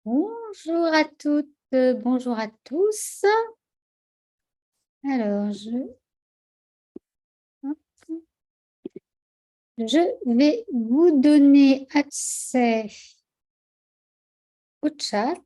Bonjour à toutes, bonjour à tous. Alors, hop, je vais vous donner accès au chat.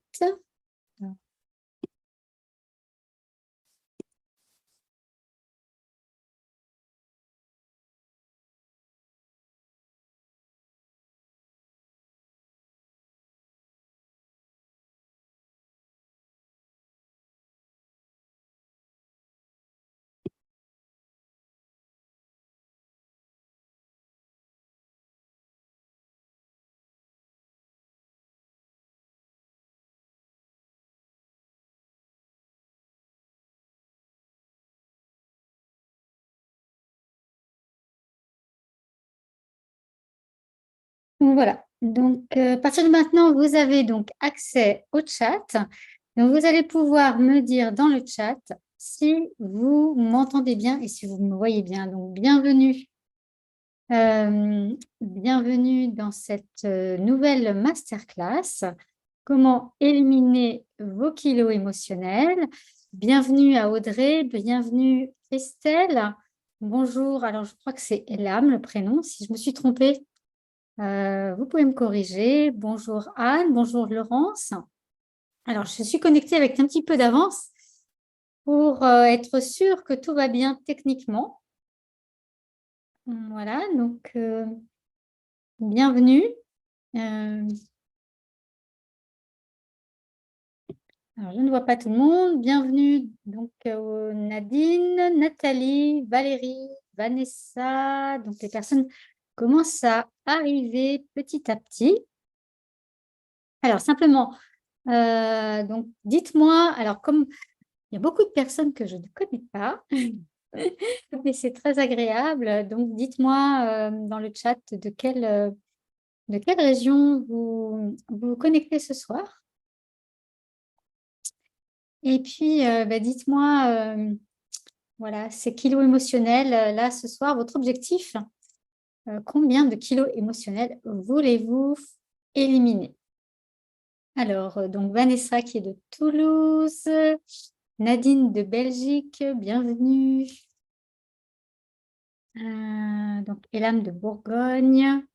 Voilà, donc à partir de maintenant, vous avez donc accès au chat. Donc, vous allez pouvoir me dire dans le chat si vous m'entendez bien et si vous me voyez bien. Donc, bienvenue. Bienvenue dans cette nouvelle masterclass. Comment éliminer vos kilos émotionnels. Bienvenue à Audrey, bienvenue Christelle. Bonjour, alors je crois que c'est Elam le prénom. Si je me suis trompée, vous pouvez me corriger. Bonjour Anne, bonjour Laurence. Alors je suis connectée avec un petit peu d'avance pour être sûre que tout va bien techniquement. Voilà, donc bienvenue. Alors, je ne vois pas tout le monde. Bienvenue donc Nadine, Nathalie, Valérie, Vanessa. Donc les personnes commencent à arriver petit à petit. Alors simplement, donc dites-moi. Alors comme il y a beaucoup de personnes que je ne connais pas, mais c'est très agréable. Donc dites-moi dans le chat de quelle région vous vous connectez ce soir. Et puis dites-moi. Voilà, ces kilos émotionnels, là, ce soir, votre objectif, combien de kilos émotionnels voulez-vous éliminer? Alors, donc Vanessa qui est de Toulouse, Nadine de Belgique, bienvenue. Donc Elam de Bourgogne.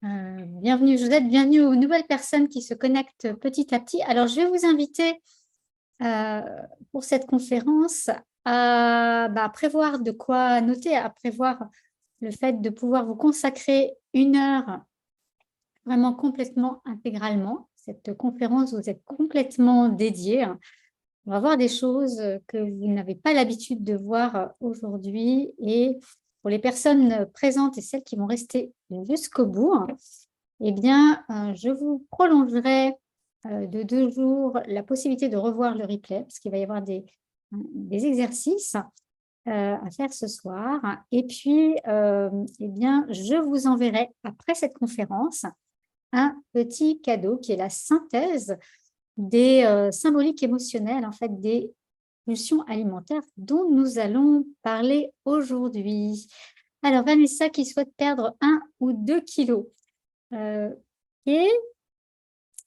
Bienvenue Josette, bienvenue aux nouvelles personnes qui se connectent petit à petit. Alors, je vais vous inviter pour cette conférence à prévoir de quoi noter, à prévoir le fait de pouvoir vous consacrer 1 heure vraiment complètement intégralement. Cette conférence, vous êtes complètement dédié. On va voir des choses que vous n'avez pas l'habitude de voir aujourd'hui. Et pour les personnes présentes et celles qui vont rester jusqu'au bout, eh bien, je vous prolongerai de 2 jours la possibilité de revoir le replay parce qu'il va y avoir des exercices à faire ce soir. Et puis, eh bien, je vous enverrai après cette conférence un petit cadeau qui est la synthèse des symboliques émotionnelles, en fait, des pulsions alimentaires dont nous allons parler aujourd'hui. Alors, Vanessa qui souhaite perdre 1 ou 2 kilos. Et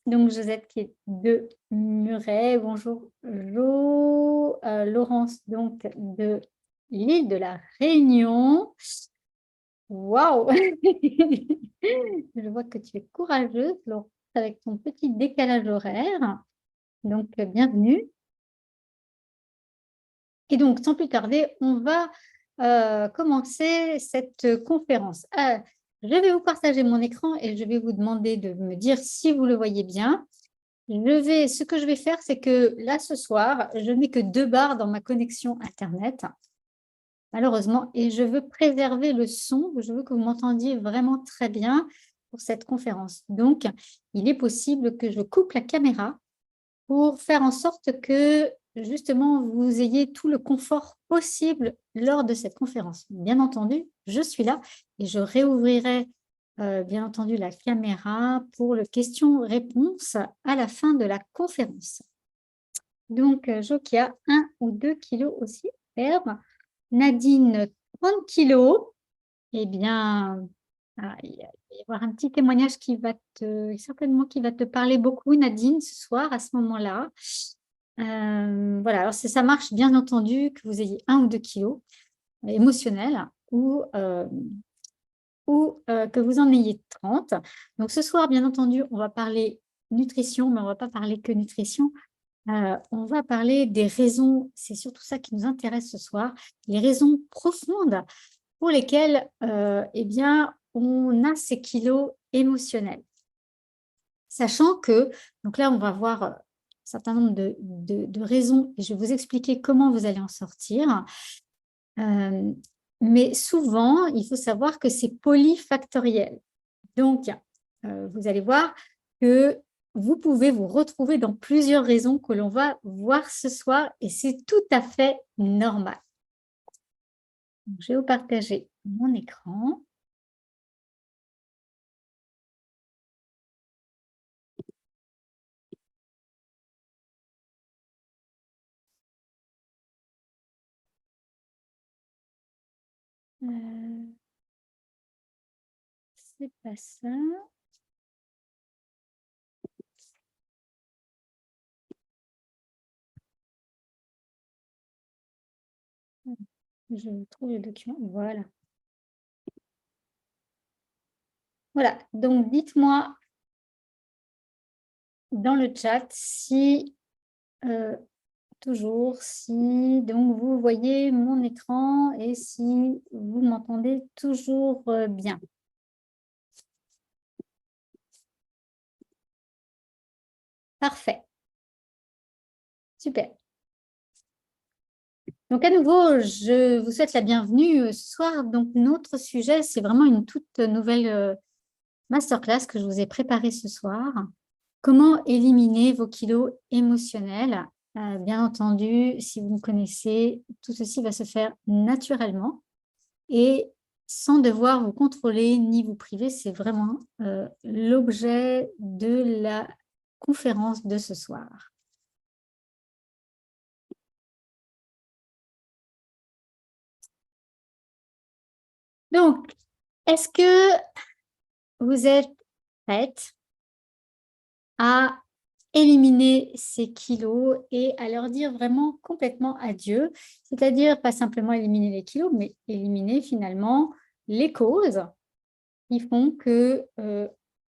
donc, Josette qui est de Muret. Bonjour, Jo. Laurence, donc, de l'île de la Réunion. Waouh! Je vois que tu es courageuse, Laurence, avec ton petit décalage horaire. Donc, bienvenue. Et donc, sans plus tarder, on va commencer cette conférence. Je vais vous partager mon écran et je vais vous demander de me dire si vous le voyez bien. Ce que je vais faire, c'est que là, ce soir, je n'ai que 2 barres dans ma connexion Internet, malheureusement, et je veux préserver le son. Je veux que vous m'entendiez vraiment très bien pour cette conférence. Donc, il est possible que je coupe la caméra pour faire en sorte que, justement, vous ayez tout le confort possible lors de cette conférence. Bien entendu, je suis là et je réouvrirai, bien entendu, la caméra pour le question-réponse à la fin de la conférence. Donc, Jo qui a 1 ou 2 kilos aussi à perdre. Nadine, 30 kilos. eh bien, il va y avoir un petit témoignage qui va certainement qui va te parler beaucoup, Nadine, ce soir, à ce moment-là. Voilà, alors ça marche bien entendu que vous ayez 1 ou 2 kilos émotionnels ou que vous en ayez 30. Donc ce soir, bien entendu, on va parler nutrition, mais on ne va pas parler que nutrition. On va parler des raisons, c'est surtout ça qui nous intéresse ce soir, les raisons profondes pour lesquelles eh bien, on a ces kilos émotionnels. Sachant que, donc là, on va voir un certain nombre de raisons et je vais vous expliquer comment vous allez en sortir. Mais souvent, il faut savoir que c'est polyfactoriel. Donc, vous allez voir que vous pouvez vous retrouver dans plusieurs raisons que l'on va voir ce soir et c'est tout à fait normal. Donc, je vais vous partager mon écran. C'est pas ça. Je trouve le document. Voilà. Voilà. Donc, dites-moi dans le chat si, toujours, si donc vous voyez mon écran et si vous m'entendez toujours bien. Parfait. Super. Donc, à nouveau, je vous souhaite la bienvenue ce soir. Donc, notre sujet, c'est vraiment une toute nouvelle masterclass que je vous ai préparée ce soir. Comment éliminer vos kilos émotionnels? Bien entendu, si vous me connaissez, tout ceci va se faire naturellement et sans devoir vous contrôler ni vous priver. C'est vraiment l'objet de la conférence de ce soir. Donc, est-ce que vous êtes prête à éliminer ces kilos et à leur dire vraiment complètement adieu, c'est-à-dire pas simplement éliminer les kilos, mais éliminer finalement les causes qui font que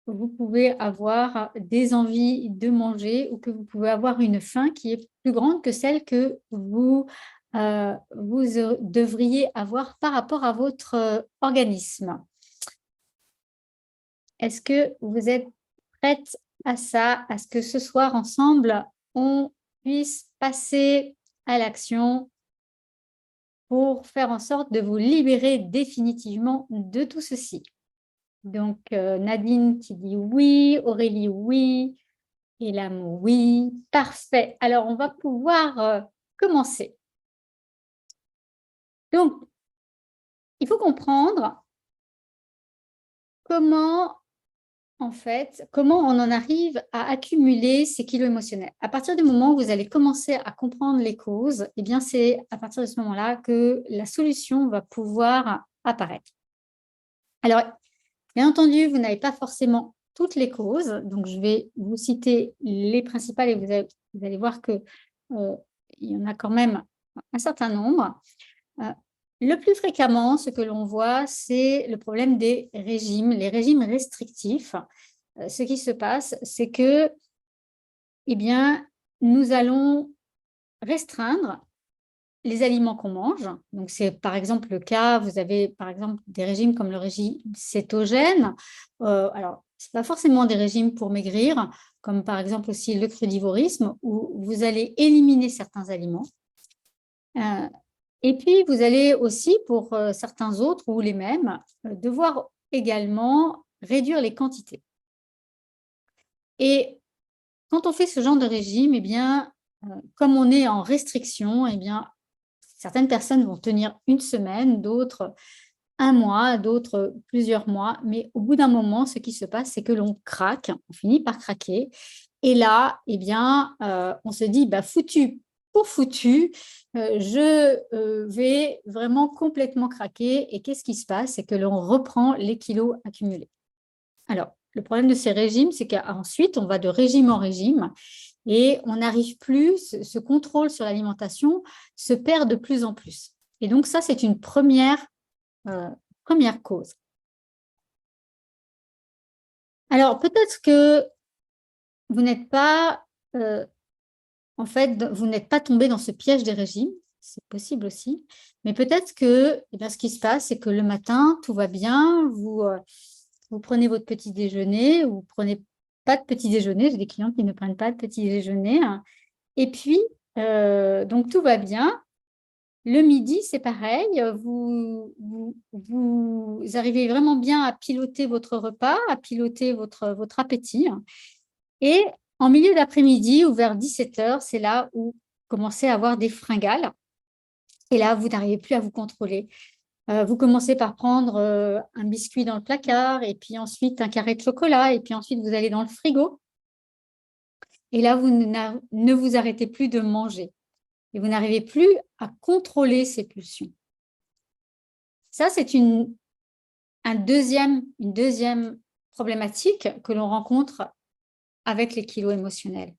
vous pouvez avoir des envies de manger ou que vous pouvez avoir une faim qui est plus grande que celle que vous devriez avoir par rapport à votre organisme. Est-ce que vous êtes prête à ça, à ce que ce soir, ensemble, on puisse passer à l'action pour faire en sorte de vous libérer définitivement de tout ceci? Donc, Nadine qui dit oui, Aurélie oui, Elam oui, parfait. Alors, on va pouvoir commencer. Donc, il faut comprendre comment comment on en arrive à accumuler ces kilos émotionnels. À partir du moment où vous allez commencer à comprendre les causes, eh bien, c'est à partir de ce moment-là que la solution va pouvoir apparaître. Alors, bien entendu, vous n'avez pas forcément toutes les causes, donc je vais vous citer les principales et vous allez voir qu'il y en a quand même un certain nombre. Le plus fréquemment, ce que l'on voit, c'est le problème des régimes, les régimes restrictifs. Ce qui se passe, c'est que, eh bien, nous allons restreindre les aliments qu'on mange. Donc, c'est par exemple le cas, vous avez par exemple des régimes comme le régime cétogène. Alors, ce n'est pas forcément des régimes pour maigrir, comme par exemple aussi le crudivorisme, où vous allez éliminer certains aliments. Et puis, vous allez aussi, pour certains autres ou les mêmes, devoir également réduire les quantités. Et quand on fait ce genre de régime, eh bien, comme on est en restriction, eh bien, certaines personnes vont tenir une semaine, d'autres un mois, d'autres plusieurs mois. Mais au bout d'un moment, ce qui se passe, c'est que l'on craque, on finit par craquer. Et là, eh bien, on se dit, bah, foutu pour foutu, je vais vraiment complètement craquer. Et qu'est-ce qui se passe? C'est que l'on reprend les kilos accumulés. Alors, le problème de ces régimes, c'est qu'ensuite, on va de régime en régime et on n'arrive plus, ce contrôle sur l'alimentation se perd de plus en plus. Et donc, ça, c'est une première cause. Alors, peut-être que vous n'êtes pas, en fait, vous n'êtes pas tombé dans ce piège des régimes, c'est possible aussi, mais peut-être que ce qui se passe, c'est que le matin, tout va bien, vous prenez votre petit déjeuner, ou vous ne prenez pas de petit déjeuner, j'ai des clients qui ne prennent pas de petit déjeuner, hein. Et puis, donc tout va bien. Le midi, c'est pareil, vous arrivez vraiment bien à piloter votre repas, à piloter votre appétit. Et en milieu d'après-midi ou vers 17h, c'est là où vous commencez à avoir des fringales. Et là, vous n'arrivez plus à vous contrôler. Vous commencez par prendre un biscuit dans le placard, et puis ensuite un carré de chocolat, et puis ensuite vous allez dans le frigo. Et là, vous ne vous arrêtez plus de manger. Et vous n'arrivez plus à contrôler ces pulsions. Ça, c'est une deuxième problématique que l'on rencontre avec les kilos émotionnels.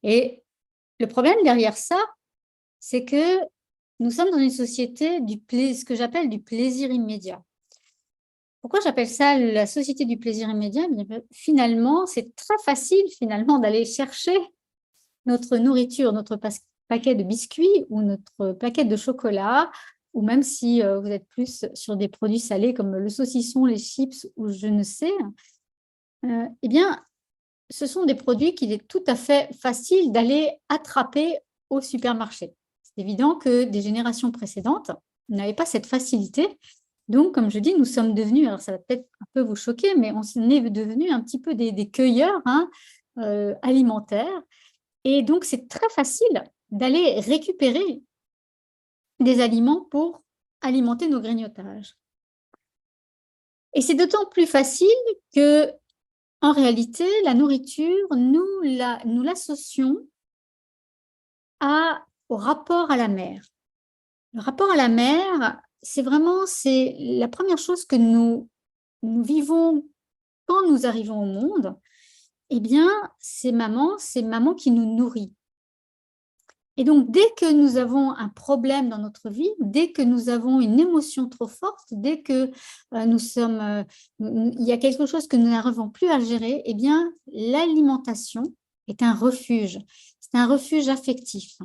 Et le problème derrière ça, c'est que nous sommes dans une société ce que j'appelle du plaisir immédiat. Pourquoi j'appelle ça la société du plaisir immédiat? Finalement, c'est très facile d'aller chercher notre nourriture, notre paquet de biscuits ou notre paquet de chocolat, ou même si vous êtes plus sur des produits salés comme le saucisson, les chips ou je ne sais, eh bien, ce sont des produits qu'il est tout à fait facile d'aller attraper au supermarché. C'est évident que des générations précédentes n'avaient pas cette facilité. Donc, comme je dis, nous sommes devenus, alors ça va peut-être un peu vous choquer, mais on est devenus un petit peu des cueilleurs alimentaires. Et donc, c'est très facile d'aller récupérer des aliments pour alimenter nos grignotages. Et c'est d'autant plus facile que, en réalité, la nourriture, nous l'associons au rapport à la mer. Le rapport à la mer, c'est la première chose que nous vivons quand nous arrivons au monde. Eh bien, c'est maman qui nous nourrit. Et donc, dès que nous avons un problème dans notre vie, dès que nous avons une émotion trop forte, dès que il y a quelque chose que nous n'arrivons plus à gérer, eh bien, l'alimentation est un refuge. C'est un refuge affectif.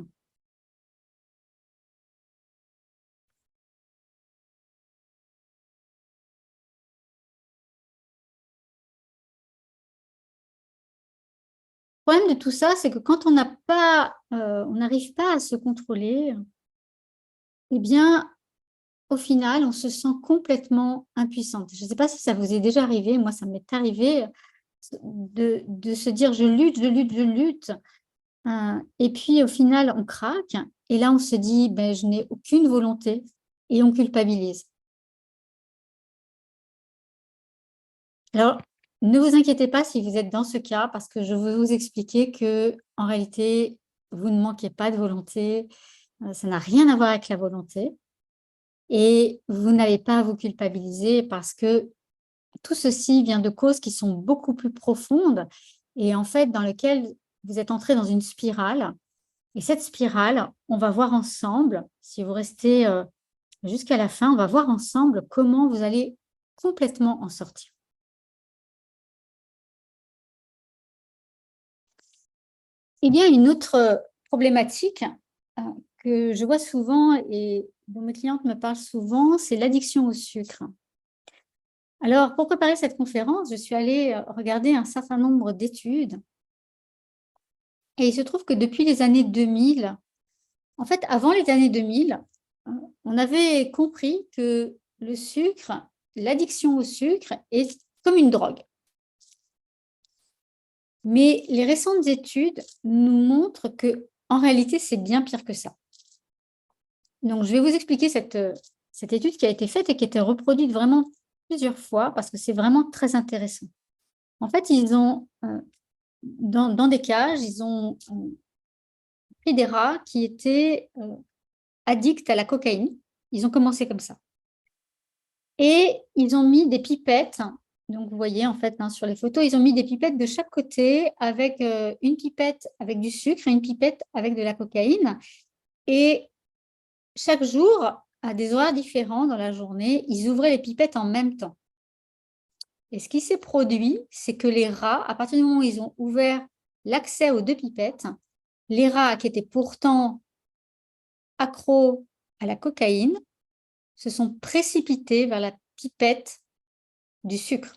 Le problème de tout ça, c'est que quand on n'arrive pas à se contrôler, eh bien, au final, on se sent complètement impuissante. Je ne sais pas si ça vous est déjà arrivé, moi, ça m'est arrivé de se dire je lutte, je lutte, je lutte. Et puis, au final, on craque. Et là, on se dit, ben, je n'ai aucune volonté et on culpabilise. Alors, ne vous inquiétez pas si vous êtes dans ce cas, parce que je veux vous expliquer que, en réalité, vous ne manquez pas de volonté. Ça n'a rien à voir avec la volonté. Et vous n'avez pas à vous culpabiliser parce que tout ceci vient de causes qui sont beaucoup plus profondes et en fait dans lesquelles vous êtes entré dans une spirale. Et cette spirale, on va voir ensemble, si vous restez jusqu'à la fin, on va voir ensemble comment vous allez complètement en sortir. Eh bien, une autre problématique que je vois souvent et dont mes clientes me parlent souvent, c'est l'addiction au sucre. Alors, pour préparer cette conférence, je suis allée regarder un certain nombre d'études. Et il se trouve que depuis les années 2000, en fait, avant les années 2000, on avait compris que le sucre, l'addiction au sucre est comme une drogue. Mais les récentes études nous montrent que, en réalité, c'est bien pire que ça. Donc, je vais vous expliquer cette étude qui a été faite et qui a été reproduite vraiment plusieurs fois parce que c'est vraiment très intéressant. En fait, ils ont, dans des cages, ils ont pris des rats qui étaient addicts à la cocaïne. Ils ont commencé comme ça. Et ils ont mis des pipettes. Donc, vous voyez, en fait, sur les photos, ils ont mis des pipettes de chaque côté avec une pipette avec du sucre et une pipette avec de la cocaïne. Et chaque jour, à des horaires différents dans la journée, ils ouvraient les pipettes en même temps. Et ce qui s'est produit, c'est que les rats, à partir du moment où ils ont ouvert l'accès aux deux pipettes, les rats qui étaient pourtant accros à la cocaïne se sont précipités vers la pipette du sucre.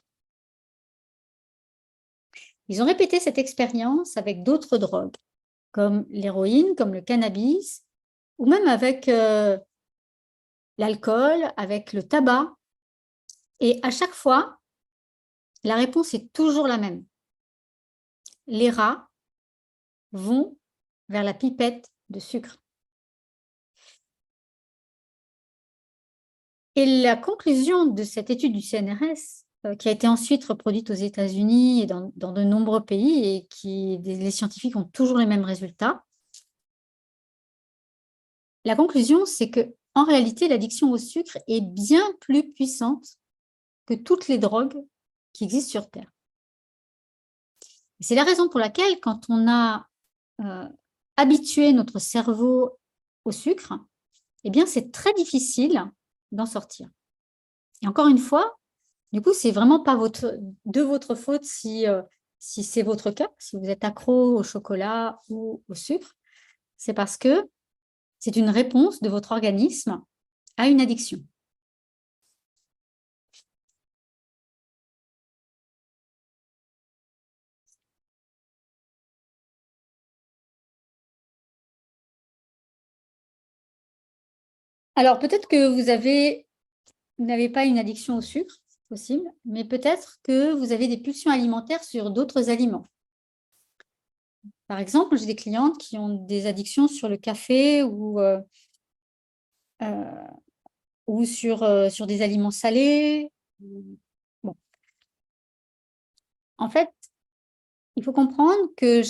Ils ont répété cette expérience avec d'autres drogues, comme l'héroïne, comme le cannabis, ou même avec l'alcool, avec le tabac. Et à chaque fois, la réponse est toujours la même. Les rats vont vers la pipette de sucre. Et la conclusion de cette étude du CNRS, qui a été ensuite reproduite aux États-Unis et dans de nombreux pays, et les scientifiques ont toujours les mêmes résultats, la conclusion, c'est qu'en réalité, l'addiction au sucre est bien plus puissante que toutes les drogues qui existent sur Terre. C'est la raison pour laquelle, quand on a habitué notre cerveau au sucre, eh bien, c'est très difficile d'en sortir. Et encore une fois, du coup, c'est vraiment pas de votre faute si c'est votre cas, si vous êtes accro au chocolat ou au sucre. C'est parce que c'est une réponse de votre organisme à une addiction. Alors, peut-être que vous n'avez pas une addiction au sucre, c'est possible, mais peut-être que vous avez des pulsions alimentaires sur d'autres aliments. Par exemple, j'ai des clientes qui ont des addictions sur le café ou sur des aliments salés. Bon. En fait, il faut comprendre que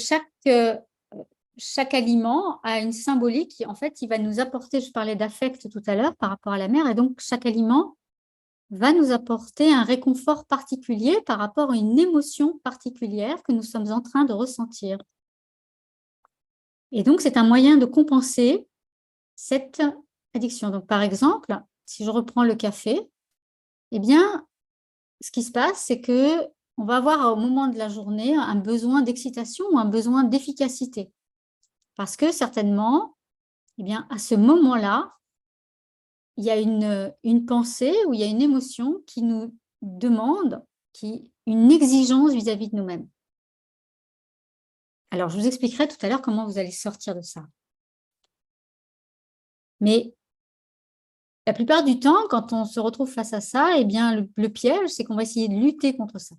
chaque aliment a une symbolique. En fait, il va nous apporter, je parlais d'affect tout à l'heure par rapport à la mère, et donc chaque aliment va nous apporter un réconfort particulier par rapport à une émotion particulière que nous sommes en train de ressentir. Et donc, c'est un moyen de compenser cette addiction. Donc, par exemple, si je reprends le café, eh bien, ce qui se passe, c'est que on va avoir au moment de la journée un besoin d'excitation ou un besoin d'efficacité. Parce que certainement, eh bien, à ce moment-là, il y a une pensée ou il y a une émotion qui nous demande une exigence vis-à-vis de nous-mêmes. Alors, je vous expliquerai tout à l'heure comment vous allez sortir de ça. Mais la plupart du temps, quand on se retrouve face à ça, eh bien, le piège, c'est qu'on va essayer de lutter contre ça.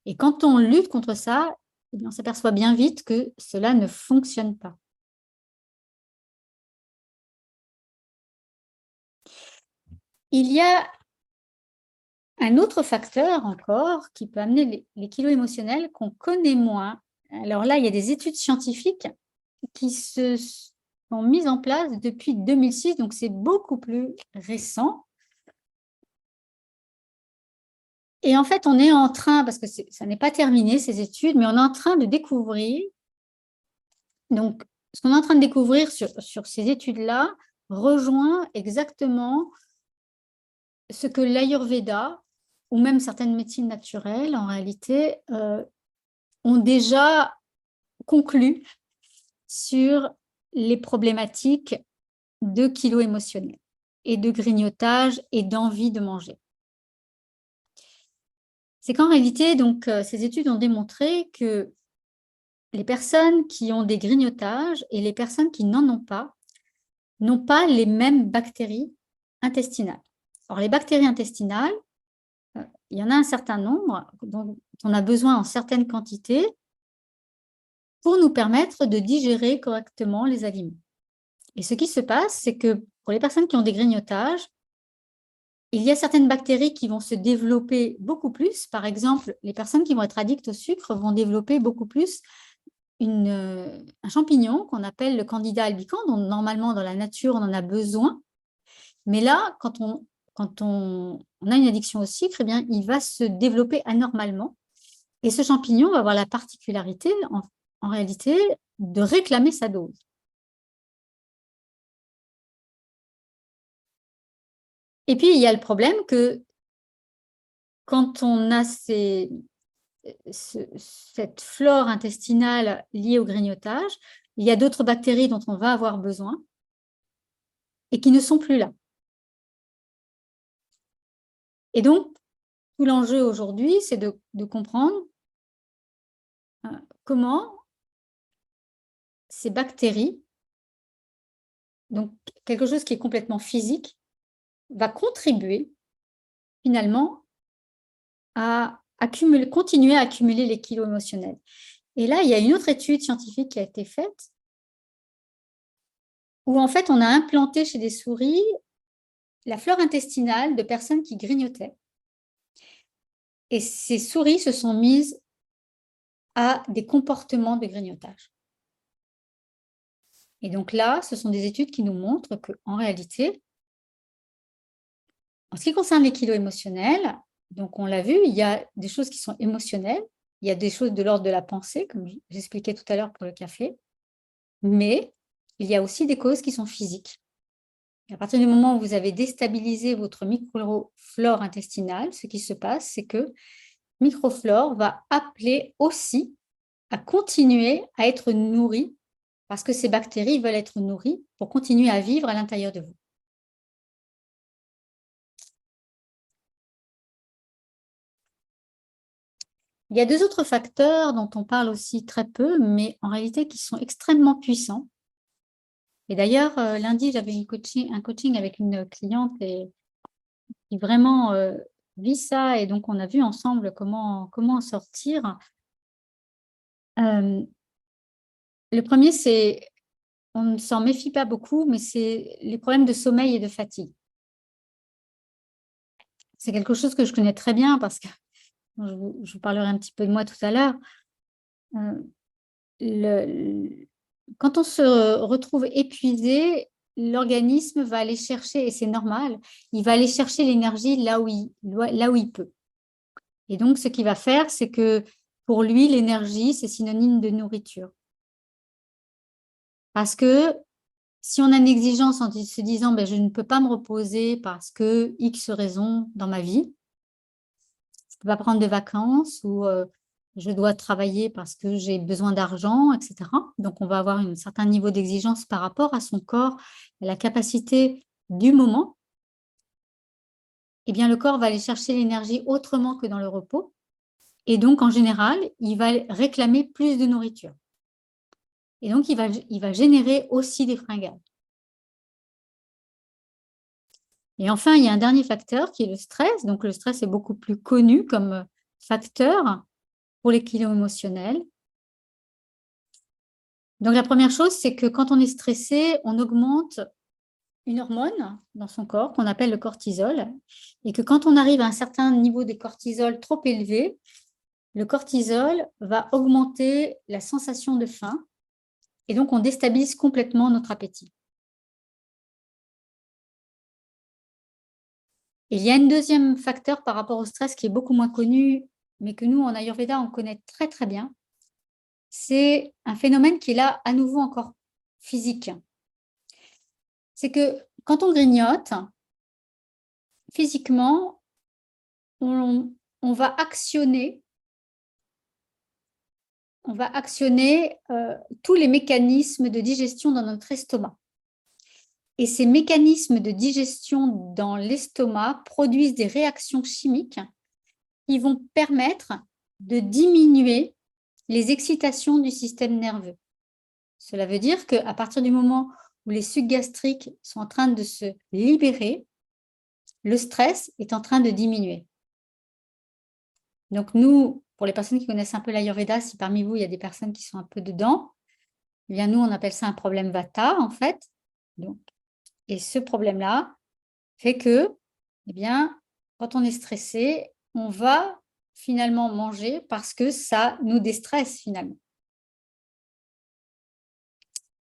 Et quand on lutte contre ça, eh bien, on s'aperçoit bien vite que cela ne fonctionne pas. Il y a un autre facteur encore qui peut amener les kilos émotionnels qu'on connaît moins. Alors là, il y a des études scientifiques qui se sont mises en place depuis 2006, donc c'est beaucoup plus récent. Et en fait, on est en train, parce que ça n'est pas terminé ces études, mais on est en train de découvrir, donc ce qu'on est en train de découvrir sur ces études-là rejoint exactement ce que l'Ayurveda ou même certaines médecines naturelles, en réalité, ont déjà conclu sur les problématiques de kilos émotionnels et de grignotage et d'envie de manger. C'est qu'en réalité, donc, ces études ont démontré que les personnes qui ont des grignotages et les personnes qui n'en ont pas n'ont pas les mêmes bactéries intestinales. Alors, les bactéries intestinales, il y en a un certain nombre dont on a besoin en certaines quantités pour nous permettre de digérer correctement les aliments. Et ce qui se passe, c'est que pour les personnes qui ont des grignotages, il y a certaines bactéries qui vont se développer beaucoup plus. Par exemple, les personnes qui vont être addictes au sucre vont développer beaucoup plus un champignon qu'on appelle le Candida albicans, dont normalement dans la nature on en a besoin. Mais là, quand on a une addiction au sucre, eh bien, il va se développer anormalement. Et ce champignon va avoir la particularité, en réalité, de réclamer sa dose. Et puis, il y a le problème que quand on a cette flore intestinale liée au grignotage, il y a d'autres bactéries dont on va avoir besoin et qui ne sont plus là. Et donc, tout l'enjeu aujourd'hui, c'est de comprendre comment ces bactéries, donc quelque chose qui est complètement physique, va contribuer finalement à continuer à accumuler les kilos émotionnels. Et là, il y a une autre étude scientifique qui a été faite où en fait, on a implanté chez des souris la flore intestinale de personnes qui grignotaient. Et ces souris se sont mises à des comportements de grignotage. Et donc là, ce sont des études qui nous montrent qu'en réalité, en ce qui concerne les kilos émotionnels, donc on l'a vu, il y a des choses qui sont émotionnelles, il y a des choses de l'ordre de la pensée, comme j'expliquais tout à l'heure pour le café, mais il y a aussi des causes qui sont physiques. Et à partir du moment où vous avez déstabilisé votre microflore intestinale, ce qui se passe, c'est que microflore va appeler aussi à continuer à être nourrie parce que ces bactéries veulent être nourries pour continuer à vivre à l'intérieur de vous. Il y a deux autres facteurs dont on parle aussi très peu, mais en réalité qui sont extrêmement puissants. Et d'ailleurs, lundi, j'avais un coaching avec une cliente qui vraiment vit ça, et donc on a vu ensemble comment en sortir. Le premier, c'est, on ne s'en méfie pas beaucoup, mais c'est les problèmes de sommeil et de fatigue. C'est quelque chose que je connais très bien parce que je vous parlerai un petit peu de moi tout à l'heure. Quand on se retrouve épuisé, l'organisme va aller chercher, et c'est normal, il va aller chercher l'énergie là où il peut. Et donc, ce qu'il va faire, c'est que pour lui, l'énergie, c'est synonyme de nourriture. Parce que si on a une exigence en se disant ben, je ne peux pas me reposer parce que X raison dans ma vie, je ne peux pas prendre de vacances ou je dois travailler parce que j'ai besoin d'argent, etc. Donc, on va avoir un certain niveau d'exigence par rapport à son corps, à la capacité du moment. Eh bien, le corps va aller chercher l'énergie autrement que dans le repos. Et donc, en général, il va réclamer plus de nourriture. Et donc, il va générer aussi des fringales. Et enfin, il y a un dernier facteur qui est le stress. Donc, le stress est beaucoup plus connu comme facteur pour les kilos émotionnels. Donc, la première chose, c'est que quand on est stressé, on augmente une hormone dans son corps qu'on appelle le cortisol. Et que quand on arrive à un certain niveau de cortisol trop élevé, le cortisol va augmenter la sensation de faim. Et donc, on déstabilise complètement notre appétit. Et il y a un deuxième facteur par rapport au stress qui est beaucoup moins connu, mais que nous, en Ayurveda, on connaît très, très bien. C'est un phénomène qui est là, à nouveau, encore physique. C'est que quand on grignote, physiquement, on va actionner, tous les mécanismes de digestion dans notre estomac. Et ces mécanismes de digestion dans l'estomac produisent des réactions chimiques qui vont permettre de diminuer les excitations du système nerveux. Cela veut dire qu'à partir du moment où les sucs gastriques sont en train de se libérer, le stress est en train de diminuer. Donc nous, pour les personnes qui connaissent un peu l'Ayurveda, si parmi vous, il y a des personnes qui sont un peu dedans, eh bien nous, on appelle ça un problème Vata, en fait. Donc, et ce problème-là fait que, eh bien, quand on est stressé, on va finalement manger parce que ça nous déstresse finalement.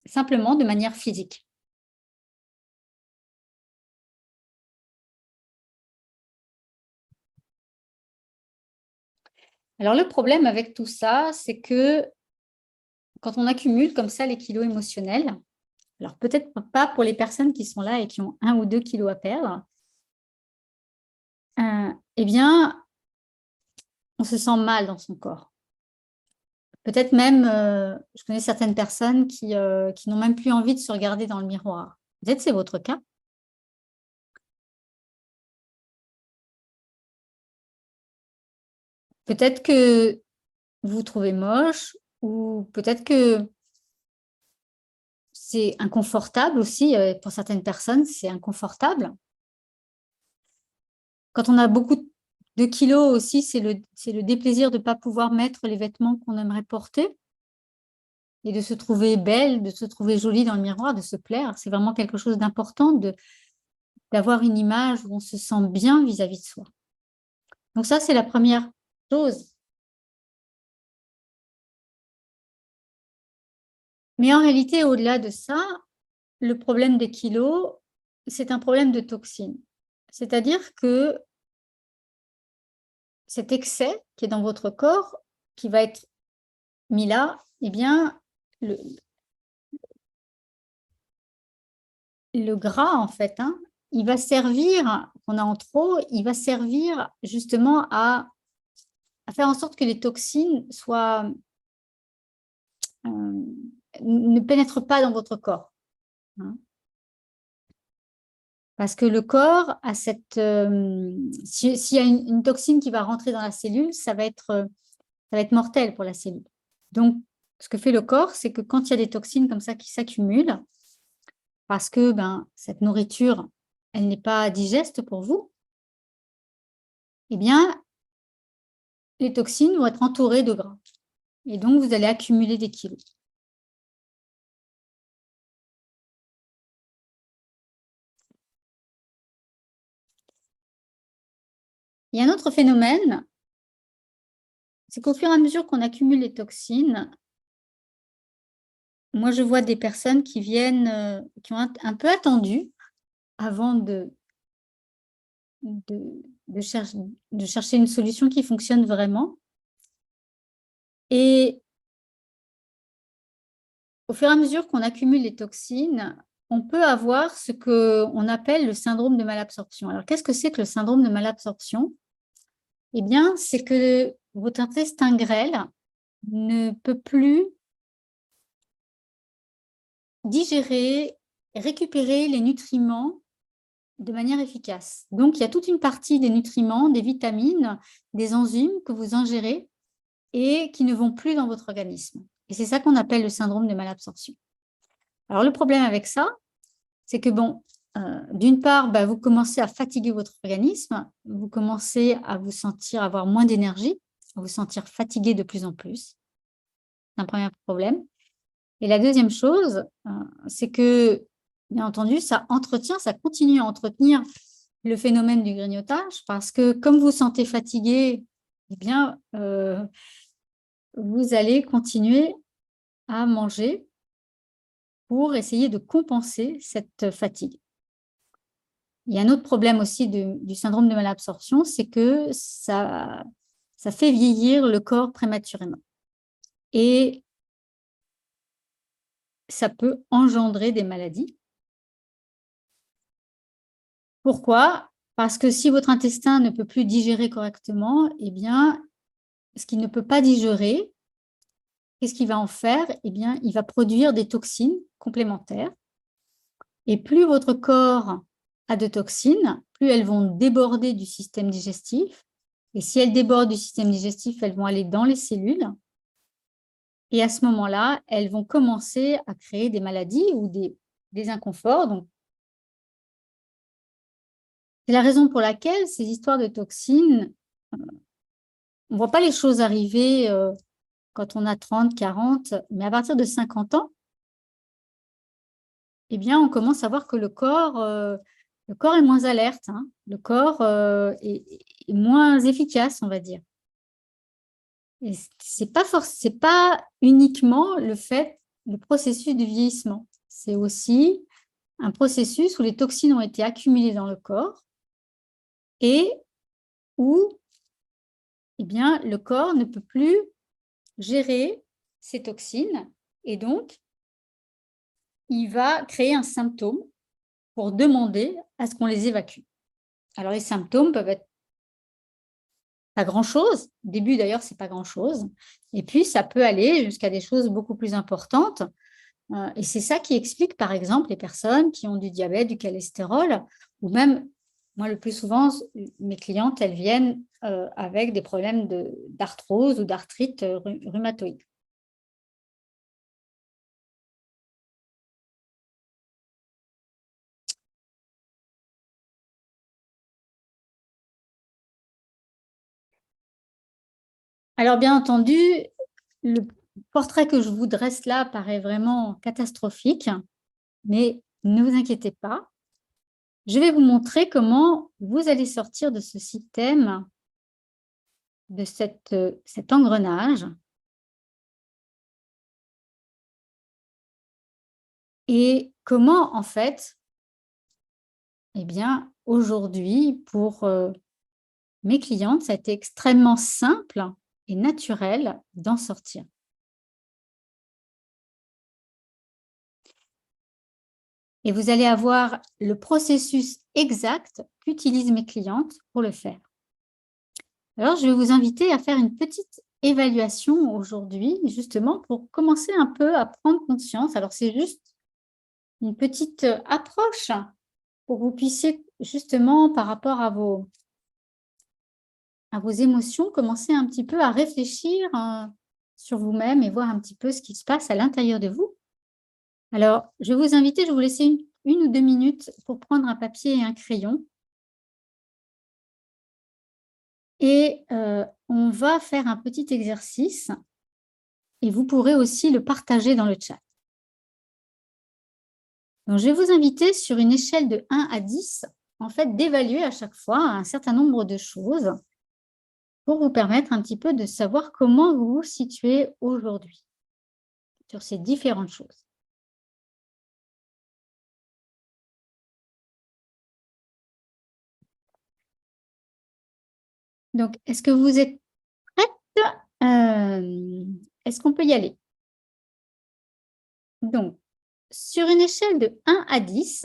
simplement de manière physique. Alors, le problème avec tout ça, c'est que quand on accumule comme ça les kilos émotionnels, alors peut-être pas pour les personnes qui sont là et qui ont 1 ou 2 kilos à perdre, eh bien, on se sent mal dans son corps. Peut-être même, je connais certaines personnes qui n'ont même plus envie de se regarder dans le miroir. Peut-être c'est votre cas. Peut-être que vous vous trouvez moche ou peut-être que c'est inconfortable aussi. Pour certaines personnes, c'est inconfortable. Quand on a beaucoup de kilos aussi, c'est le déplaisir de ne pas pouvoir mettre les vêtements qu'on aimerait porter et de se trouver belle, de se trouver jolie dans le miroir, de se plaire. C'est vraiment quelque chose d'important d'avoir une image où on se sent bien vis-à-vis de soi. Donc ça, c'est la première chose. Mais en réalité, au-delà de ça, le problème des kilos, c'est un problème de toxines. C'est-à-dire que cet excès qui est dans votre corps, qui va être mis là, eh bien, le gras, en fait, hein, il va servir, qu'on a en trop, il va servir justement à faire en sorte que les toxines ne pénètrent pas dans votre corps. Hein. Parce que le corps a cette... s'il y a une toxine qui va rentrer dans la cellule, ça va être mortel pour la cellule. Donc, ce que fait le corps, c'est que quand il y a des toxines comme ça qui s'accumulent, parce que cette nourriture, elle n'est pas digeste pour vous, eh bien, les toxines vont être entourées de gras. Et donc, vous allez accumuler des kilos. Il y a un autre phénomène, c'est qu'au fur et à mesure qu'on accumule les toxines, moi, je vois des personnes qui viennent, qui ont un peu attendu avant de chercher une solution qui fonctionne vraiment. Et au fur et à mesure qu'on accumule les toxines, on peut avoir ce qu'on appelle le syndrome de malabsorption. Alors, qu'est-ce que c'est que le syndrome de malabsorption? Eh bien, c'est que votre intestin grêle ne peut plus digérer et récupérer les nutriments de manière efficace. Donc, il y a toute une partie des nutriments, des vitamines, des enzymes que vous ingérez et qui ne vont plus dans votre organisme. Et c'est ça qu'on appelle le syndrome de malabsorption. Alors, le problème avec ça, c'est que, d'une part, vous commencez à fatiguer votre organisme, vous commencez à vous sentir avoir moins d'énergie, à vous sentir fatigué de plus en plus. C'est un premier problème. Et la deuxième chose, c'est que, bien entendu, ça continue à entretenir le phénomène du grignotage parce que comme vous vous sentez fatigué, eh bien, vous allez continuer à manger pour essayer de compenser cette fatigue. Il y a un autre problème aussi du syndrome de malabsorption, c'est que ça fait vieillir le corps prématurément. Et ça peut engendrer des maladies. Pourquoi? Parce que si votre intestin ne peut plus digérer correctement, eh bien, ce qu'il ne peut pas digérer, qu'est-ce qu'il va en faire? Eh bien, il va produire des toxines complémentaires. Et plus votre corps a de toxines, plus elles vont déborder du système digestif. Et si elles débordent du système digestif, elles vont aller dans les cellules. Et à ce moment-là, elles vont commencer à créer des maladies ou des inconforts. Donc, c'est la raison pour laquelle ces histoires de toxines, on ne voit pas les choses arriver quand on a 30, 40, mais à partir de 50 ans, eh bien, on commence à voir que le corps est moins alerte, hein. Le corps est moins efficace, on va dire. Et c'est pas uniquement le fait le processus du vieillissement. C'est aussi un processus où les toxines ont été accumulées dans le corps et où eh bien, le corps ne peut plus gérer ces toxines et donc il va créer un symptôme pour demander à ce qu'on les évacue. Alors les symptômes peuvent être pas grand-chose. Au début d'ailleurs, c'est pas grand-chose. Et puis ça peut aller jusqu'à des choses beaucoup plus importantes. Et c'est ça qui explique, par exemple, les personnes qui ont du diabète, du cholestérol, ou même, moi, le plus souvent, mes clientes, elles viennent avec des problèmes d'arthrose ou d'arthrite rhumatoïde. Alors, bien entendu, le portrait que je vous dresse là paraît vraiment catastrophique, mais ne vous inquiétez pas. Je vais vous montrer comment vous allez sortir de ce système, de cet engrenage. Et comment, en fait, eh bien, aujourd'hui, pour mes clientes, ça a été extrêmement simple et naturel d'en sortir. Et vous allez avoir le processus exact qu'utilisent mes clientes pour le faire. Alors, je vais vous inviter à faire une petite évaluation aujourd'hui, justement, pour commencer un peu à prendre conscience. Alors, c'est juste une petite approche pour que vous puissiez, justement, par rapport à vos émotions, commencer un petit peu à réfléchir sur vous-même et voir un petit peu ce qui se passe à l'intérieur de vous. Alors, je vais vous inviter, je vais vous laisser une ou 2 minutes pour prendre un papier et un crayon. Et on va faire un petit exercice et vous pourrez aussi le partager dans le chat. Donc, je vais vous inviter sur une échelle de 1 à 10, en fait, d'évaluer à chaque fois un certain nombre de choses pour vous permettre un petit peu de savoir comment vous vous situez aujourd'hui sur ces différentes choses. Donc, est-ce que vous êtes prête? Est-ce qu'on peut y aller? Donc, sur une échelle de 1 à 10,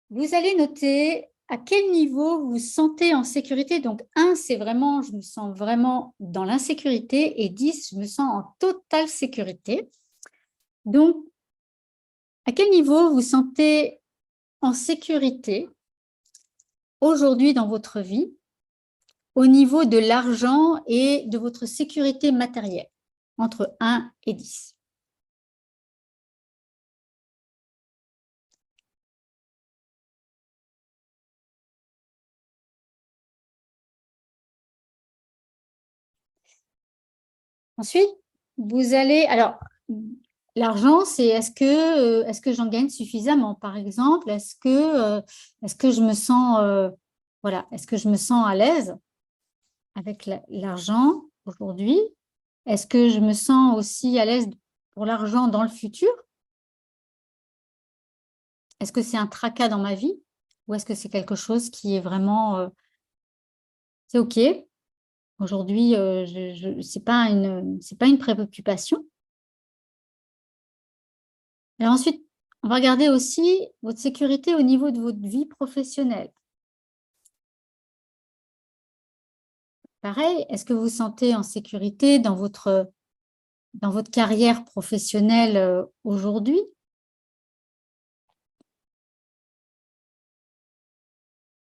vous allez noter à quel niveau vous vous sentez en sécurité. Donc, 1, c'est vraiment, je me sens vraiment dans l'insécurité, et 10, je me sens en totale sécurité. Donc, à quel niveau vous vous sentez en sécurité aujourd'hui dans votre vie, au niveau de l'argent et de votre sécurité matérielle, entre 1 et 10? Ensuite, vous allez… Alors, l'argent, c'est est-ce que j'en gagne suffisamment, par exemple? Est-ce que je me sens, voilà, est-ce que je me sens à l'aise avec l'argent aujourd'hui? Est-ce que je me sens aussi à l'aise pour l'argent dans le futur? Est-ce que c'est un tracas dans ma vie? Ou est-ce que c'est quelque chose qui est vraiment, c'est OK, aujourd'hui, c'est pas une préoccupation? Et ensuite, on va regarder aussi votre sécurité au niveau de votre vie professionnelle. Pareil, est-ce que vous vous sentez en sécurité dans votre carrière professionnelle aujourd'hui?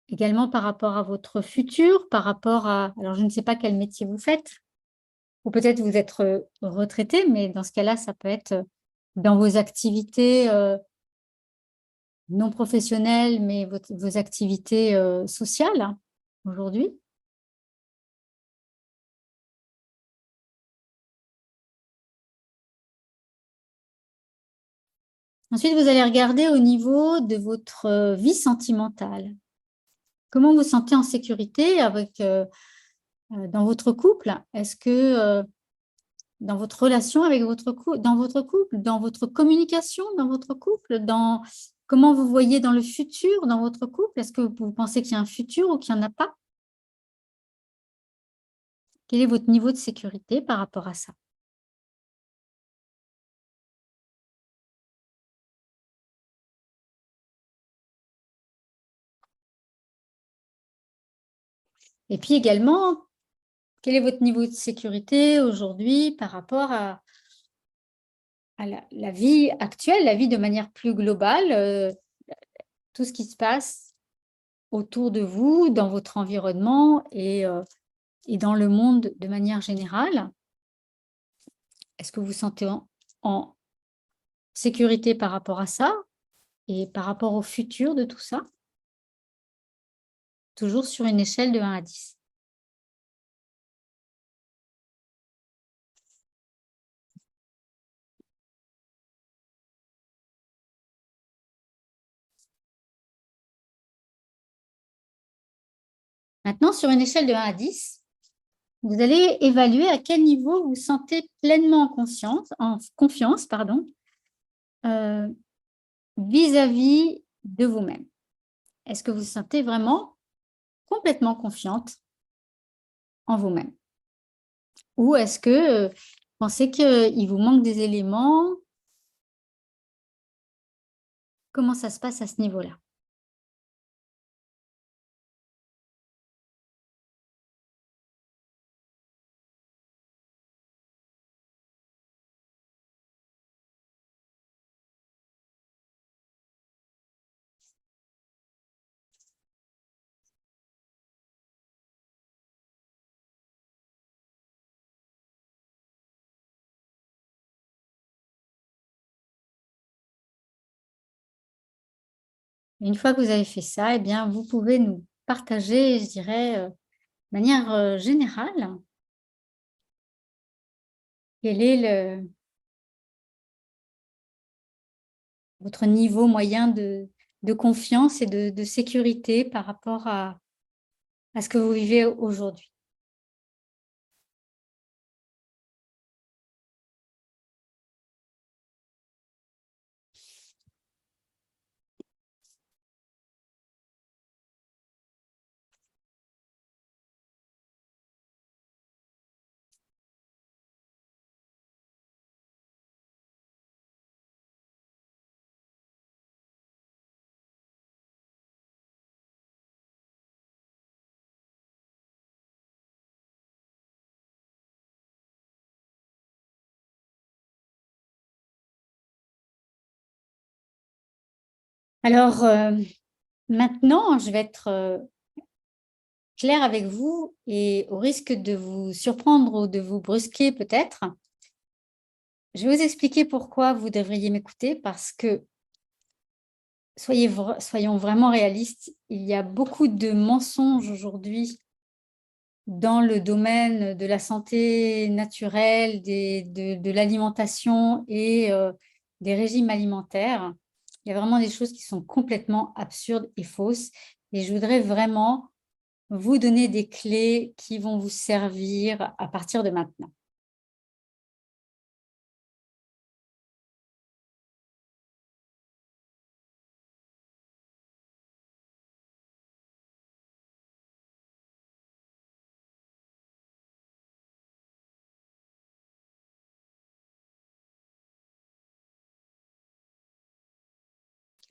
Également par rapport à votre futur, par rapport à… Alors, je ne sais pas quel métier vous faites, ou peut-être vous êtes retraité, mais dans ce cas-là, ça peut être dans vos activités non professionnelles, mais vos activités sociales hein, aujourd'hui. Ensuite, vous allez regarder au niveau de votre vie sentimentale. Comment vous vous sentez en sécurité avec, dans votre couple? Est-ce que dans votre relation avec votre couple, dans votre communication dans votre couple, dans comment vous voyez dans le futur dans votre couple? Est-ce que vous pensez qu'il y a un futur ou qu'il n'y en a pas? Quel est votre niveau de sécurité par rapport à ça? Et puis également, quel est votre niveau de sécurité aujourd'hui par rapport à la vie actuelle, la vie de manière plus globale, tout ce qui se passe autour de vous, dans votre environnement et dans le monde de manière générale? Est-ce que vous vous sentez en sécurité par rapport à ça et par rapport au futur de tout ça? Toujours sur une échelle de 1 à 10. Maintenant, sur une échelle de 1 à 10, vous allez évaluer à quel niveau vous vous sentez pleinement en confiance, pardon, euh, vis-à-vis de vous-même. Est-ce que vous vous sentez vraiment complètement confiante en vous-même? Ou est-ce que vous pensez qu'il vous manque des éléments? Comment ça se passe à ce niveau-là? Une fois que vous avez fait ça, eh bien, vous pouvez nous partager, je dirais, de manière générale, quel est votre niveau moyen de confiance et de sécurité par rapport à ce que vous vivez aujourd'hui. Alors, maintenant, je vais être claire avec vous et au risque de vous surprendre ou de vous brusquer peut-être, je vais vous expliquer pourquoi vous devriez m'écouter parce que soyons vraiment réalistes, il y a beaucoup de mensonges aujourd'hui dans le domaine de la santé naturelle, de l'alimentation et des régimes alimentaires. Il y a vraiment des choses qui sont complètement absurdes et fausses. Et je voudrais vraiment vous donner des clés qui vont vous servir à partir de maintenant.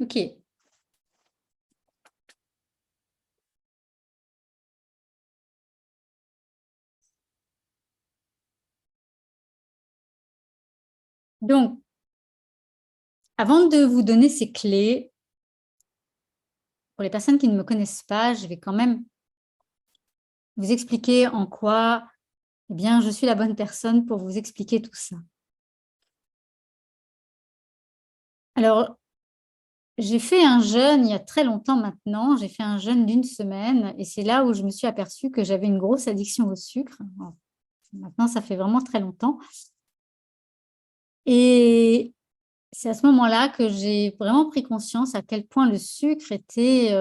OK. Donc, avant de vous donner ces clés, pour les personnes qui ne me connaissent pas, je vais quand même vous expliquer en quoi, eh bien, je suis la bonne personne pour vous expliquer tout ça. Alors, j'ai fait un jeûne il y a très longtemps maintenant, j'ai fait un jeûne d'une semaine et c'est là où je me suis aperçue que j'avais une grosse addiction au sucre. Alors, maintenant, ça fait vraiment très longtemps et c'est à ce moment-là que j'ai vraiment pris conscience à quel point le sucre était,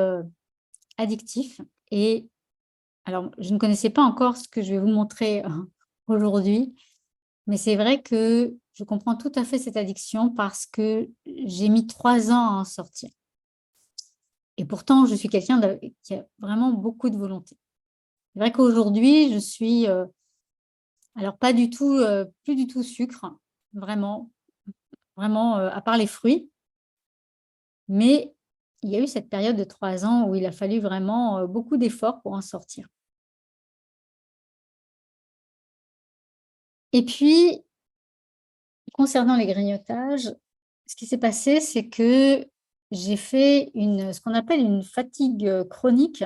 addictif et alors je ne connaissais pas encore ce que je vais vous montrer aujourd'hui, Mais c'est vrai que je comprends tout à fait cette addiction parce que j'ai mis 3 ans à en sortir. Et pourtant, je suis quelqu'un qui a vraiment beaucoup de volonté. C'est vrai qu'aujourd'hui, je suis, alors pas du tout, plus du tout sucre, vraiment, vraiment, à part les fruits. Mais il y a eu cette période de 3 ans où il a fallu vraiment, beaucoup d'efforts pour en sortir. Et puis, concernant les grignotages, ce qui s'est passé, c'est que j'ai fait ce qu'on appelle une fatigue, chronique,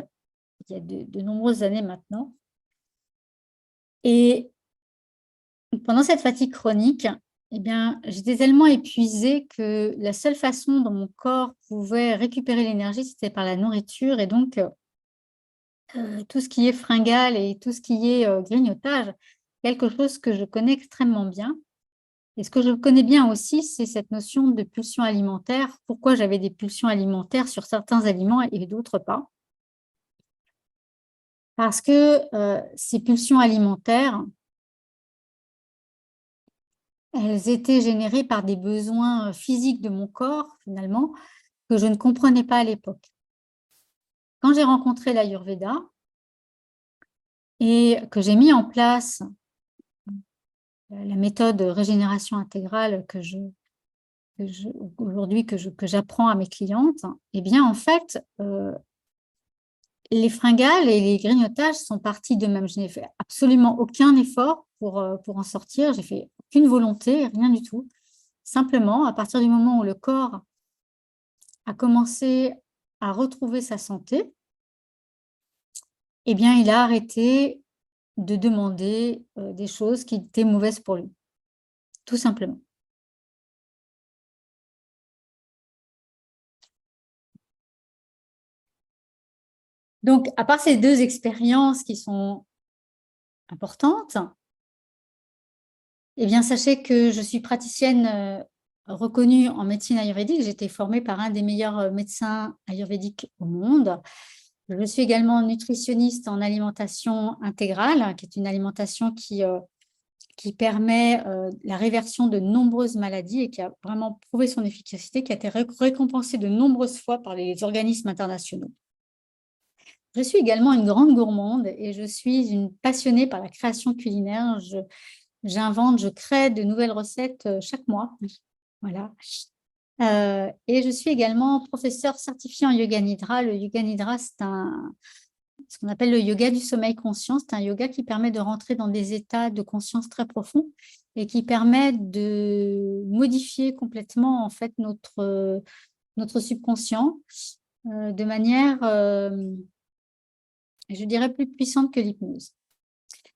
il y a de nombreuses années maintenant. Et pendant cette fatigue chronique, eh bien, j'étais tellement épuisée que la seule façon dont mon corps pouvait récupérer l'énergie, c'était par la nourriture. Et donc, tout ce qui est fringales et tout ce qui est, grignotage, quelque chose que je connais extrêmement bien. Et ce que je connais bien aussi, c'est cette notion de pulsion alimentaire. Pourquoi j'avais des pulsions alimentaires sur certains aliments et d'autres pas? Parce que, ces pulsions alimentaires, elles étaient générées par des besoins, physiques de mon corps, finalement, que je ne comprenais pas à l'époque. Quand j'ai rencontré l'Ayurveda et que j'ai mis en place, la méthode régénération intégrale que je aujourd'hui que j'apprends à mes clientes, eh bien, en fait, les fringales et les grignotages sont partis d'eux-mêmes. Je n'ai fait absolument aucun effort pour en sortir. J'ai fait aucune volonté, rien du tout. Simplement, à partir du moment où le corps a commencé à retrouver sa santé, eh bien, il a arrêté de demander, des choses qui étaient mauvaises pour lui, tout simplement. Donc, à part ces 2 expériences qui sont importantes, eh bien, sachez que je suis praticienne, reconnue en médecine ayurvédique. J'ai été formée par un des meilleurs, médecins ayurvédiques au monde. Je suis également nutritionniste en alimentation intégrale, qui est une alimentation qui permet, la réversion de nombreuses maladies et qui a vraiment prouvé son efficacité, qui a été récompensée de nombreuses fois par les organismes internationaux. Je suis également une grande gourmande et je suis une passionnée par la création culinaire. J'invente, je crée de nouvelles recettes, chaque mois. Voilà. Et je suis également professeure certifiée en yoga nidra. Le yoga nidra, c'est ce qu'on appelle le yoga du sommeil conscient. C'est un yoga qui permet de rentrer dans des états de conscience très profonds et qui permet de modifier complètement, en fait, notre subconscient, de manière, je dirais, plus puissante que l'hypnose.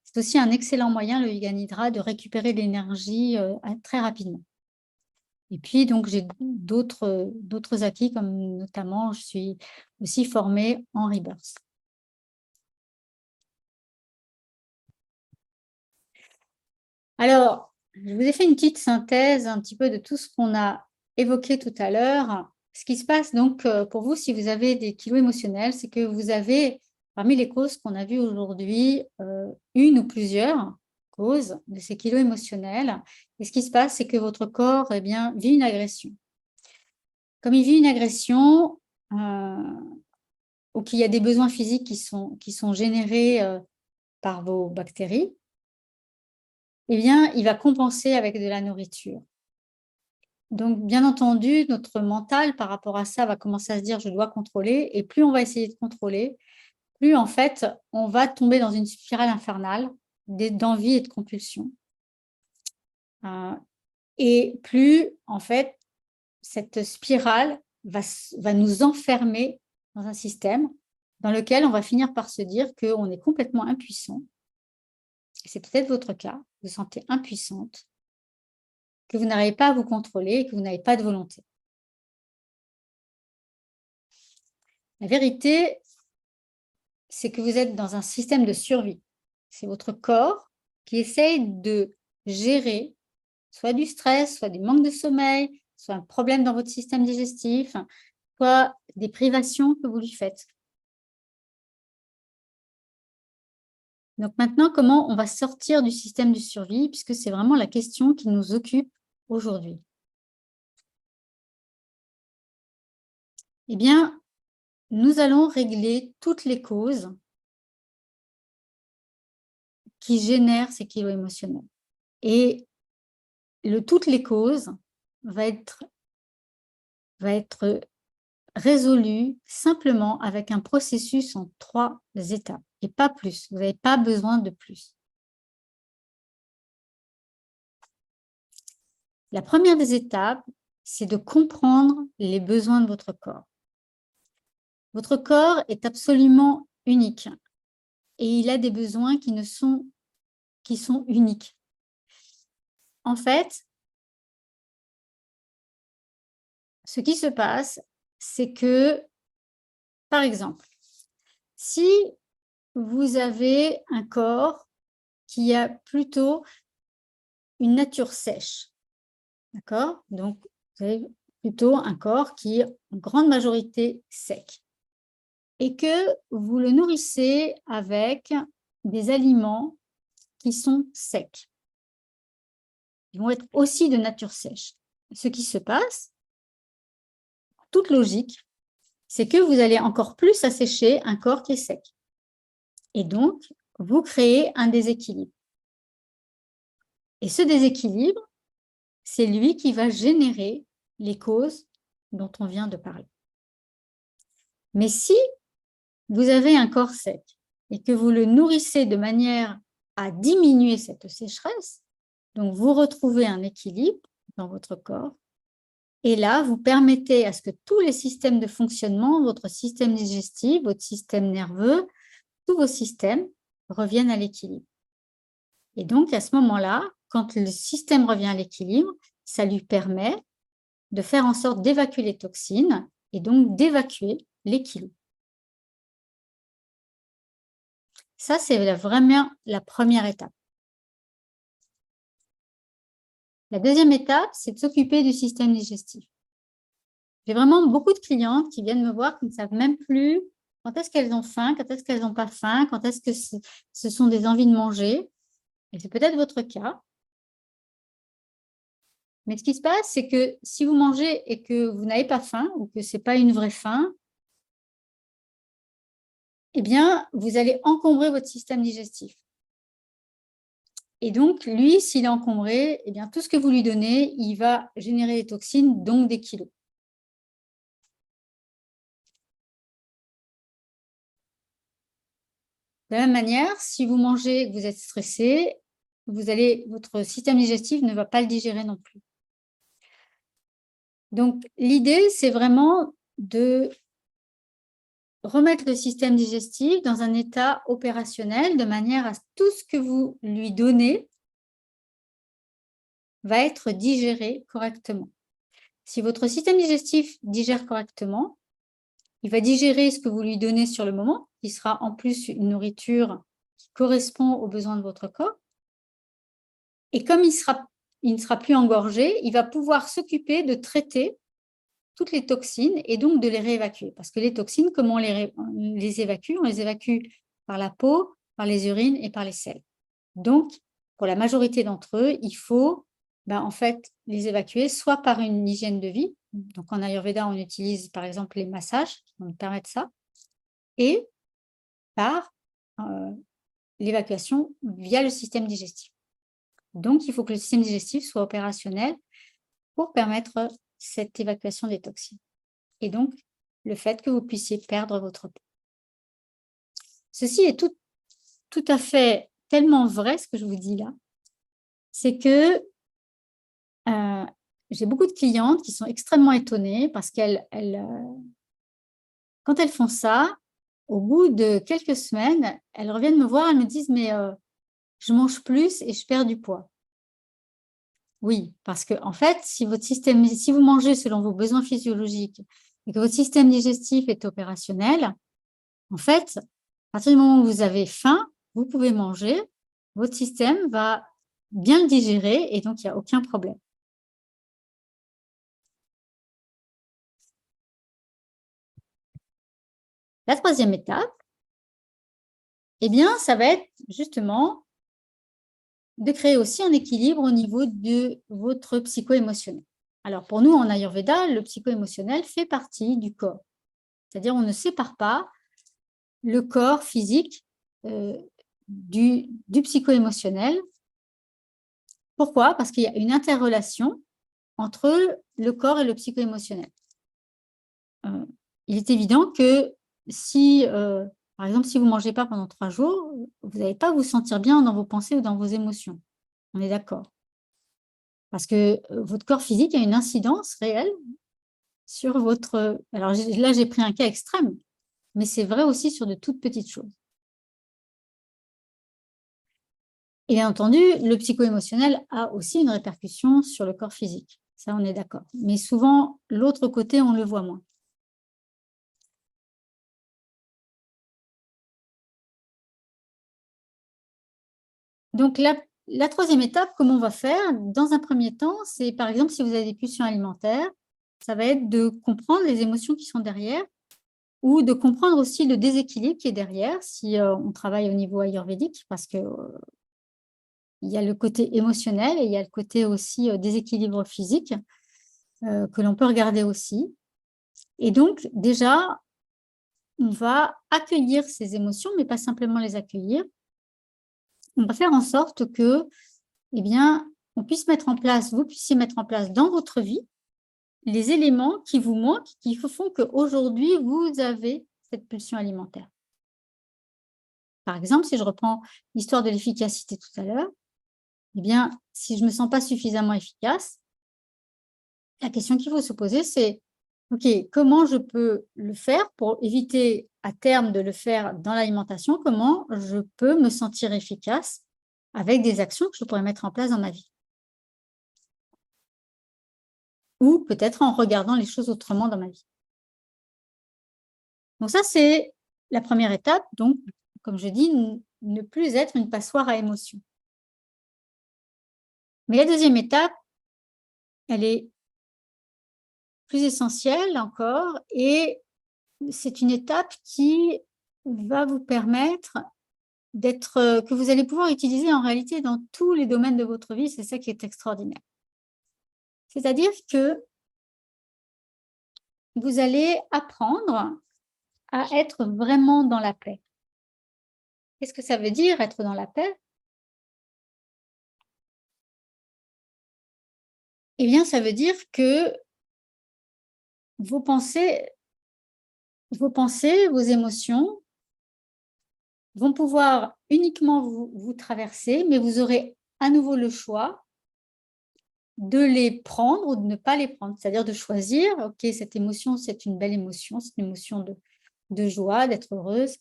C'est aussi un excellent moyen, le yoga nidra, de récupérer l'énergie, très rapidement. Et puis donc j'ai d'autres acquis comme notamment je suis aussi formée en Rebirth. Alors, je vous ai fait une petite synthèse un petit peu de tout ce qu'on a évoqué tout à l'heure. Ce qui se passe donc, pour vous, si vous avez des kilos émotionnels, c'est que vous avez, parmi les causes qu'on a vues aujourd'hui, une ou plusieurs causes de ces kilos émotionnels. Et ce qui se passe, c'est que votre corps, eh bien, vit une agression. Comme il vit une agression, ou qu'il y a des besoins physiques qui sont générés, par vos bactéries, eh bien, il va compenser avec de la nourriture. Donc, bien entendu, notre mental, par rapport à ça, va commencer à se dire: «Je dois contrôler» et plus on va essayer de contrôler, plus, en fait, on va tomber dans une spirale infernale d'envie et de compulsion. Heu et plus, en fait, cette spirale va nous enfermer dans un système dans lequel on va finir par se dire qu'on est complètement impuissant. Et c'est peut-être votre cas, vous vous sentez impuissante, que vous n'arrivez pas à vous contrôler et que vous n'avez pas de volonté. La vérité, c'est que vous êtes dans un système de survie. C'est votre corps qui essaye de gérer soit du stress, soit du manque de sommeil, soit un problème dans votre système digestif, soit des privations que vous lui faites. Donc maintenant, comment on va sortir du système de survie, puisque c'est vraiment la question qui nous occupe aujourd'hui. Eh bien, nous allons régler toutes les causes qui génèrent ces kilos émotionnels. Et toutes les causes va être résolu simplement avec un processus en 3 étapes et pas plus. Vous n'avez pas besoin de plus. La première des étapes, c'est de comprendre les besoins de votre corps. Votre corps est absolument unique et il a des besoins qui sont uniques. En fait, ce qui se passe, c'est que, par exemple, si vous avez un corps qui a plutôt une nature sèche, d'accord? Donc, vous avez plutôt un corps qui est en grande majorité sec et que vous le nourrissez avec des aliments qui sont secs. Ils vont être aussi de nature sèche. Ce qui se passe, toute logique, c'est que vous allez encore plus assécher un corps qui est sec. Et donc, vous créez un déséquilibre. Et ce déséquilibre, c'est lui qui va générer les causes dont on vient de parler. Mais si vous avez un corps sec et que vous le nourrissez de manière à diminuer cette sécheresse, donc vous retrouvez un équilibre dans votre corps, et là, vous permettez à ce que tous les systèmes de fonctionnement, votre système digestif, votre système nerveux, tous vos systèmes reviennent à l'équilibre. Et donc, à ce moment-là, quand le système revient à l'équilibre, ça lui permet de faire en sorte d'évacuer les toxines et donc d'évacuer les kilos. Ça, c'est vraiment la première étape. La deuxième étape, c'est de s'occuper du système digestif. J'ai vraiment beaucoup de clientes qui viennent me voir qui ne savent même plus quand est-ce qu'elles ont faim, quand est-ce qu'elles n'ont pas faim, quand est-ce que ce sont des envies de manger. Et c'est peut-être votre cas. Mais ce qui se passe, c'est que si vous mangez et que vous n'avez pas faim ou que ce n'est pas une vraie faim, eh bien, vous allez encombrer votre système digestif. Et donc, lui, s'il est encombré, eh bien, tout ce que vous lui donnez, il va générer des toxines, donc des kilos. De la même manière, si vous mangez et que vous êtes stressé, votre système digestif ne va pas le digérer non plus. Donc, l'idée, c'est vraiment de remettre le système digestif dans un état opérationnel de manière à ce que tout ce que vous lui donnez va être digéré correctement. Si votre système digestif digère correctement, il va digérer ce que vous lui donnez sur le moment, qui sera en plus une nourriture qui correspond aux besoins de votre corps. Et comme il ne sera plus engorgé, il va pouvoir s'occuper de traiter toutes les toxines et donc de les réévacuer. Parce que les toxines, comment on les évacue? On les évacue par la peau, par les urines et par les selles. Donc, pour la majorité d'entre eux, il faut en fait les évacuer soit par une hygiène de vie. Donc, en Ayurveda, on utilise par exemple les massages qui vont nous permettre ça. Et par l'évacuation via le système digestif. Donc, il faut que le système digestif soit opérationnel pour permettre cette évacuation des toxines. Et donc, le fait que vous puissiez perdre votre poids. Ceci est tout à fait tellement vrai, ce que je vous dis là, c'est que j'ai beaucoup de clientes qui sont extrêmement étonnées parce quand elles font ça, au bout de quelques semaines, elles reviennent me voir, elles me disent « mais je mange plus et je perds du poids ». Oui, parce que en fait, si vous mangez selon vos besoins physiologiques et que votre système digestif est opérationnel, en fait, à partir du moment où vous avez faim, vous pouvez manger, votre système va bien le digérer et donc il n'y a aucun problème. La troisième étape, eh bien, ça va être justement de créer aussi un équilibre au niveau de votre psycho-émotionnel. Alors, pour nous, en Ayurveda, le psycho-émotionnel fait partie du corps. C'est-à-dire, on ne sépare pas le corps physique du psycho-émotionnel. Pourquoi? Parce qu'il y a une interrelation entre le corps et le psycho-émotionnel. Il est évident que si, par exemple, si vous ne mangez pas pendant 3 jours, vous n'allez pas vous sentir bien dans vos pensées ou dans vos émotions. On est d'accord. Parce que votre corps physique a une incidence réelle sur votre... Alors là, j'ai pris un cas extrême, mais c'est vrai aussi sur de toutes petites choses. Et bien entendu, le psycho-émotionnel a aussi une répercussion sur le corps physique. Ça, on est d'accord. Mais souvent, l'autre côté, on le voit moins. Donc, la troisième étape, comment on va faire? Dans un premier temps, c'est par exemple, si vous avez des pulsions alimentaires, ça va être de comprendre les émotions qui sont derrière ou de comprendre aussi le déséquilibre qui est derrière si on travaille au niveau ayurvédique, parce que il y a le côté émotionnel et il y a le côté aussi déséquilibre physique que l'on peut regarder aussi. Et donc, déjà, on va accueillir ces émotions, mais pas simplement les accueillir. On va faire en sorte que, eh bien, on puisse mettre en place, vous puissiez mettre en place dans votre vie les éléments qui vous manquent, qui font qu'aujourd'hui, vous avez cette pulsion alimentaire. Par exemple, si je reprends l'histoire de l'efficacité tout à l'heure, eh bien, si je ne me sens pas suffisamment efficace, la question qu'il faut se poser, c'est OK, comment je peux le faire pour éviter à terme de le faire dans l'alimentation? Comment je peux me sentir efficace avec des actions que je pourrais mettre en place dans ma vie? Ou peut-être en regardant les choses autrement dans ma vie. Donc ça, c'est la première étape. Donc, comme je dis, ne plus être une passoire à émotions. Mais la deuxième étape, elle est plus essentielle encore et c'est une étape qui va vous permettre d'être, que vous allez pouvoir utiliser en réalité dans tous les domaines de votre vie. C'est ça qui est extraordinaire. C'est-à-dire que vous allez apprendre à être vraiment dans la paix. Qu'est-ce que ça veut dire être dans la paix? Eh bien, ça veut dire que vos pensées, vos émotions vont pouvoir uniquement vous traverser, mais vous aurez à nouveau le choix de les prendre ou de ne pas les prendre. C'est-à-dire de choisir, OK, cette émotion, c'est une belle émotion, c'est une émotion de joie, d'être heureuse.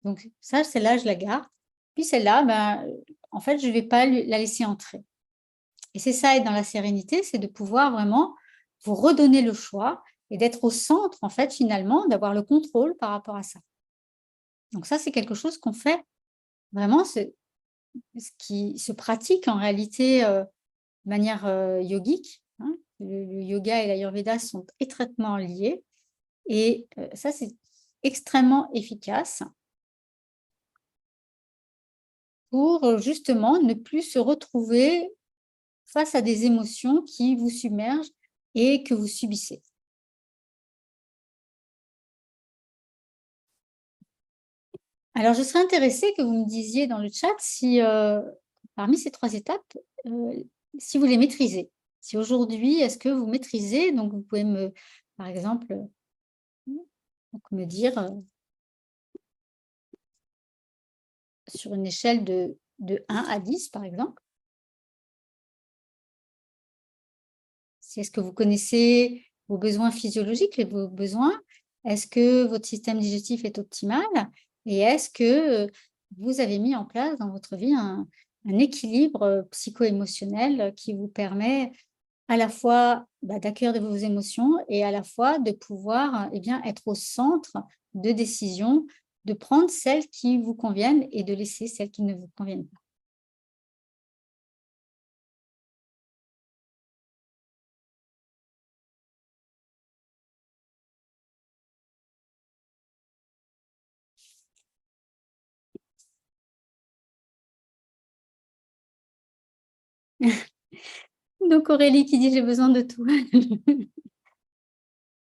Donc ça, celle-là, je la garde. Puis celle-là, ben, en fait, je ne vais pas la laisser entrer. Et c'est ça, être dans la sérénité, c'est de pouvoir vraiment vous redonner le choix et d'être au centre, en fait, finalement, d'avoir le contrôle par rapport à ça. Donc ça, c'est quelque chose qu'on fait vraiment, ce qui se pratique en réalité de manière yogique, hein. Le yoga et l'ayurveda sont étroitement liés et ça, c'est extrêmement efficace pour justement ne plus se retrouver face à des émotions qui vous submergent et que vous subissez. Alors, je serais intéressée que vous me disiez dans le chat si, parmi ces 3 étapes, si vous les maîtrisez. Si aujourd'hui, est-ce que vous maîtrisez? Donc vous pouvez me par exemple, donc me dire, sur une échelle de 1 à 10 par exemple, si est-ce que vous connaissez vos besoins physiologiques et vos besoins? Est-ce que votre système digestif est optimal? Et est-ce que, vous avez mis en place dans votre vie un équilibre, psycho-émotionnel qui vous permet à la fois, bah, d'accueillir vos émotions et à la fois de pouvoir, eh bien, être au centre de décisions, de prendre celles qui vous conviennent et de laisser celles qui ne vous conviennent pas. Donc Aurélie qui dit j'ai besoin de tout.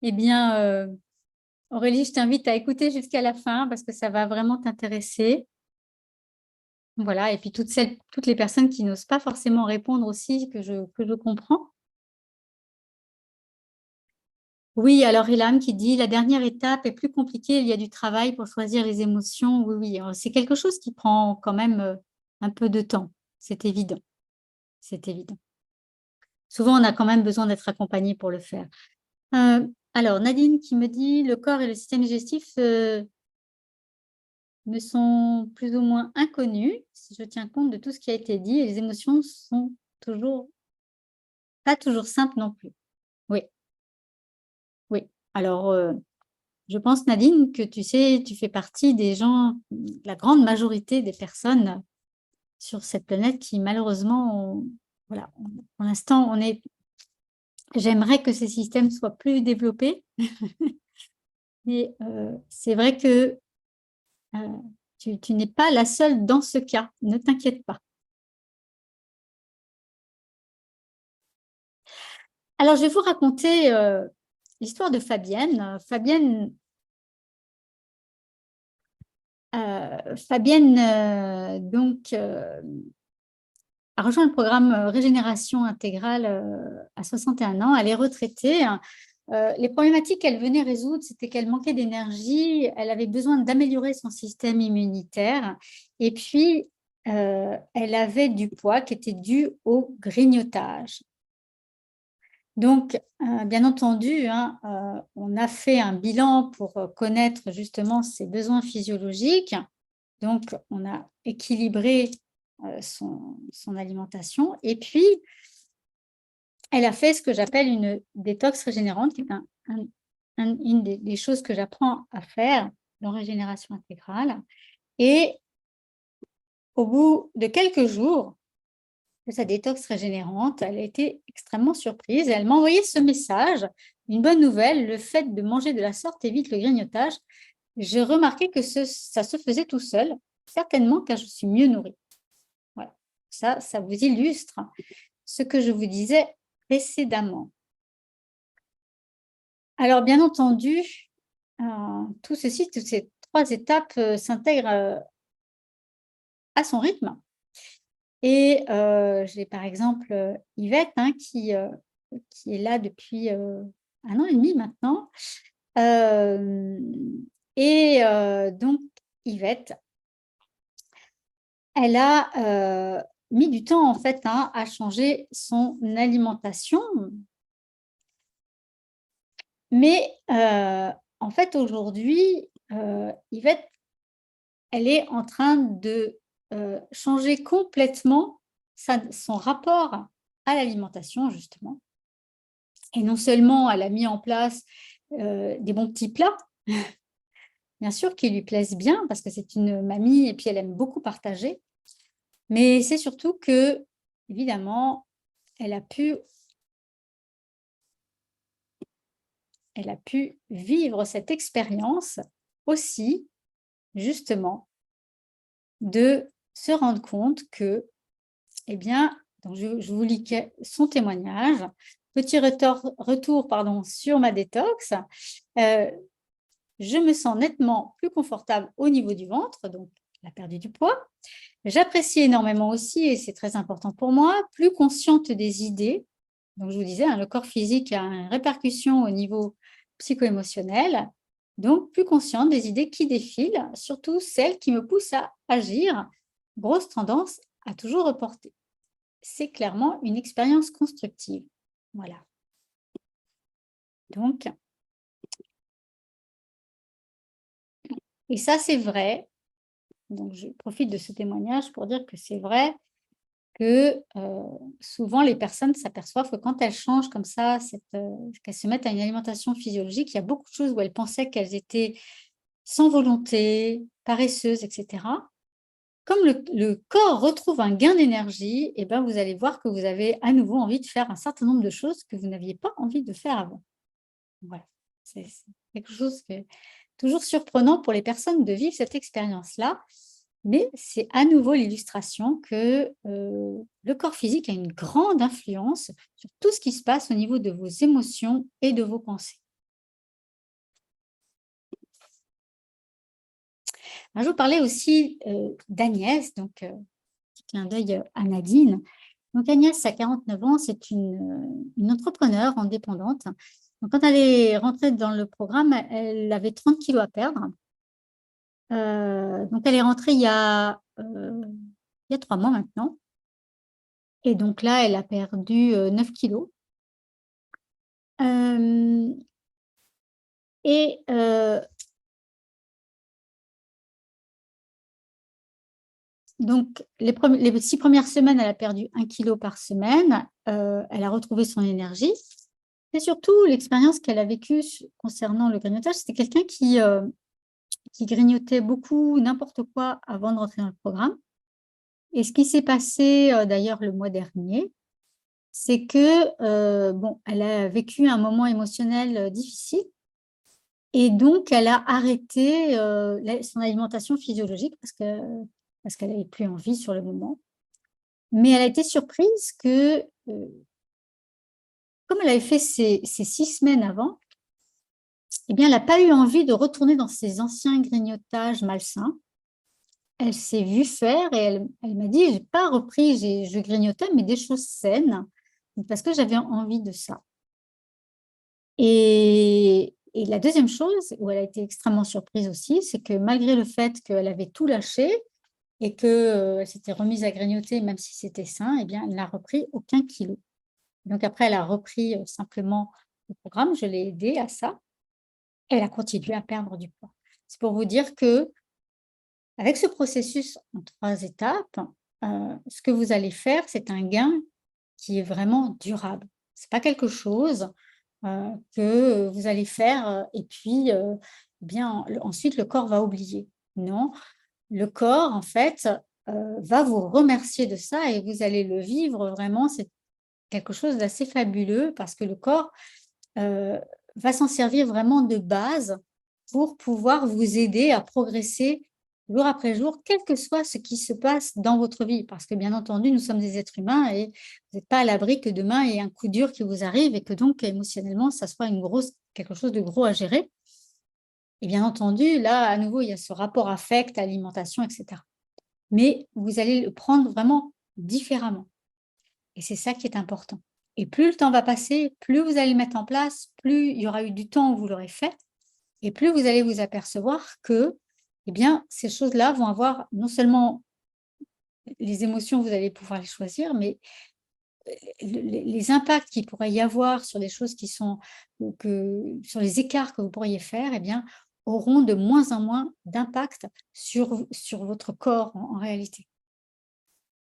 Eh bien, Aurélie, je t'invite à écouter jusqu'à la fin parce que ça va vraiment t'intéresser. Voilà, et puis toutes les personnes qui n'osent pas forcément répondre aussi, que je comprends. Oui, alors Ilham qui dit la dernière étape est plus compliquée, il y a du travail pour choisir les émotions. Oui, oui, c'est quelque chose qui prend quand même un peu de temps, c'est évident. C'est évident. Souvent, on a quand même besoin d'être accompagné pour le faire. Alors, Nadine qui me dit le corps et le système digestif me sont plus ou moins inconnus si je tiens compte de tout ce qui a été dit et les émotions sont toujours pas toujours simples non plus. Oui, oui. Alors, je pense, Nadine, que tu sais, tu fais partie des gens, la grande majorité des personnes sur cette planète qui, malheureusement, voilà, pour l'instant, j'aimerais que ces systèmes soient plus développés. Mais c'est vrai que tu n'es pas la seule dans ce cas, ne t'inquiète pas. Alors, je vais vous raconter l'histoire de Fabienne. Fabienne donc, a rejoint le programme Régénération intégrale à 61 ans. Elle est retraitée. Les problématiques qu'elle venait résoudre, c'était qu'elle manquait d'énergie, elle avait besoin d'améliorer son système immunitaire et puis elle avait du poids qui était dû au grignotage. Donc, bien entendu, hein, on a fait un bilan pour connaître justement ses besoins physiologiques. Donc, on a équilibré son alimentation. Et puis, elle a fait ce que j'appelle une détox régénérante, qui est une des choses que j'apprends à faire dans Régénération intégrale. Et au bout de quelques jours de sa détox régénérante, elle a été extrêmement surprise et elle m'a envoyé ce message, une bonne nouvelle, le fait de manger de la sorte évite le grignotage. J'ai remarqué que ça se faisait tout seul, certainement car je suis mieux nourrie. Voilà, ça vous illustre ce que je vous disais précédemment. Alors, bien entendu, tout ceci, toutes ces 3 étapes s'intègrent à son rythme. Et j'ai par exemple Yvette hein, qui est là depuis 1 an et demi maintenant. Et donc, Yvette, elle a mis du temps en fait hein, à changer son alimentation. Mais en fait, aujourd'hui, Yvette, elle est en train de changer complètement son rapport à l'alimentation, justement. Et non seulement elle a mis en place des bons petits plats, bien sûr, qui lui plaisent bien, parce que c'est une mamie et puis elle aime beaucoup partager, mais c'est surtout que, évidemment, elle a pu vivre cette expérience aussi, justement, de se rendre compte que, eh bien, donc je vous lis son témoignage. Petit retour sur ma détox. Je me sens nettement plus confortable au niveau du ventre, donc la perte du poids. J'apprécie énormément aussi, et c'est très important pour moi, plus consciente des idées. Donc, je vous disais, hein, le corps physique a une répercussion au niveau psycho-émotionnel. Donc, plus consciente des idées qui défilent, surtout celles qui me poussent à agir. Grosse tendance à toujours reporter. C'est clairement une expérience constructive. Voilà. Donc, et ça, c'est vrai. Donc, je profite de ce témoignage pour dire que c'est vrai que souvent les personnes s'aperçoivent que quand elles changent comme ça, qu'elles se mettent à une alimentation physiologique, il y a beaucoup de choses où elles pensaient qu'elles étaient sans volonté, paresseuses, etc. Comme le corps retrouve un gain d'énergie, et ben vous allez voir que vous avez à nouveau envie de faire un certain nombre de choses que vous n'aviez pas envie de faire avant. Voilà. C'est quelque chose qui est toujours surprenant pour les personnes de vivre cette expérience-là. Mais c'est à nouveau l'illustration que le corps physique a une grande influence sur tout ce qui se passe au niveau de vos émotions et de vos pensées. Alors, je vous parlais aussi d'Agnès, donc petit clin d'œil à Nadine. Donc Agnès, à 49 ans, c'est une entrepreneure indépendante. Donc, quand elle est rentrée dans le programme, elle avait 30 kilos à perdre. Donc, elle est rentrée il y a 3 mois maintenant. Et donc là, elle a perdu 9 kilos. Euh, et donc, les 6 premières semaines, elle a perdu 1 kilo par semaine. Elle a retrouvé son énergie. Et surtout, l'expérience qu'elle a vécue concernant le grignotage, c'était quelqu'un qui grignotait beaucoup, n'importe quoi avant de rentrer dans le programme. Et ce qui s'est passé d'ailleurs le mois dernier, c'est que, bon, elle a vécu un moment émotionnel difficile et donc elle a arrêté son alimentation physiologique parce qu'elle n'avait plus envie sur le moment. Mais elle a été surprise que, comme elle avait fait ces 6 semaines avant, eh bien, elle n'a pas eu envie de retourner dans ses anciens grignotages malsains. Elle s'est vue faire et elle m'a dit, j'ai pas repris, je grignotais, mais des choses saines, parce que j'avais envie de ça. Et la deuxième chose, où elle a été extrêmement surprise aussi, c'est que malgré le fait qu'elle avait tout lâché et qu'elle s'était remise à grignoter, même si c'était sain, eh bien, elle n'a repris aucun kilo. Donc après, elle a repris simplement le programme, je l'ai aidée à ça. Elle a continué à perdre du poids. C'est pour vous dire que avec ce processus en 3 étapes, ce que vous allez faire, c'est un gain qui est vraiment durable. C'est pas quelque chose, que vous allez faire, et puis, eh bien, ensuite le corps va oublier. Non, le corps, en fait, va vous remercier de ça et vous allez le vivre vraiment, c'est quelque chose d'assez fabuleux parce que le corps, heu, va s'en servir vraiment de base pour pouvoir vous aider à progresser jour après jour, quel que soit ce qui se passe dans votre vie. Parce que bien entendu, nous sommes des êtres humains et vous n'êtes pas à l'abri que demain, il y ait un coup dur qui vous arrive et que donc émotionnellement, ça soit quelque chose de gros à gérer. Et bien entendu, là, à nouveau, il y a ce rapport affect, alimentation, etc. Mais vous allez le prendre vraiment différemment. Et c'est ça qui est important. Et plus le temps va passer, plus vous allez le mettre en place, plus il y aura eu du temps où vous l'aurez fait, et plus vous allez vous apercevoir que, eh bien, ces choses-là vont avoir non seulement les émotions, vous allez pouvoir les choisir, mais les impacts qu'il pourrait y avoir sur les choses qui sont, sur les écarts que vous pourriez faire, eh bien, auront de moins en moins d'impact sur votre corps en réalité.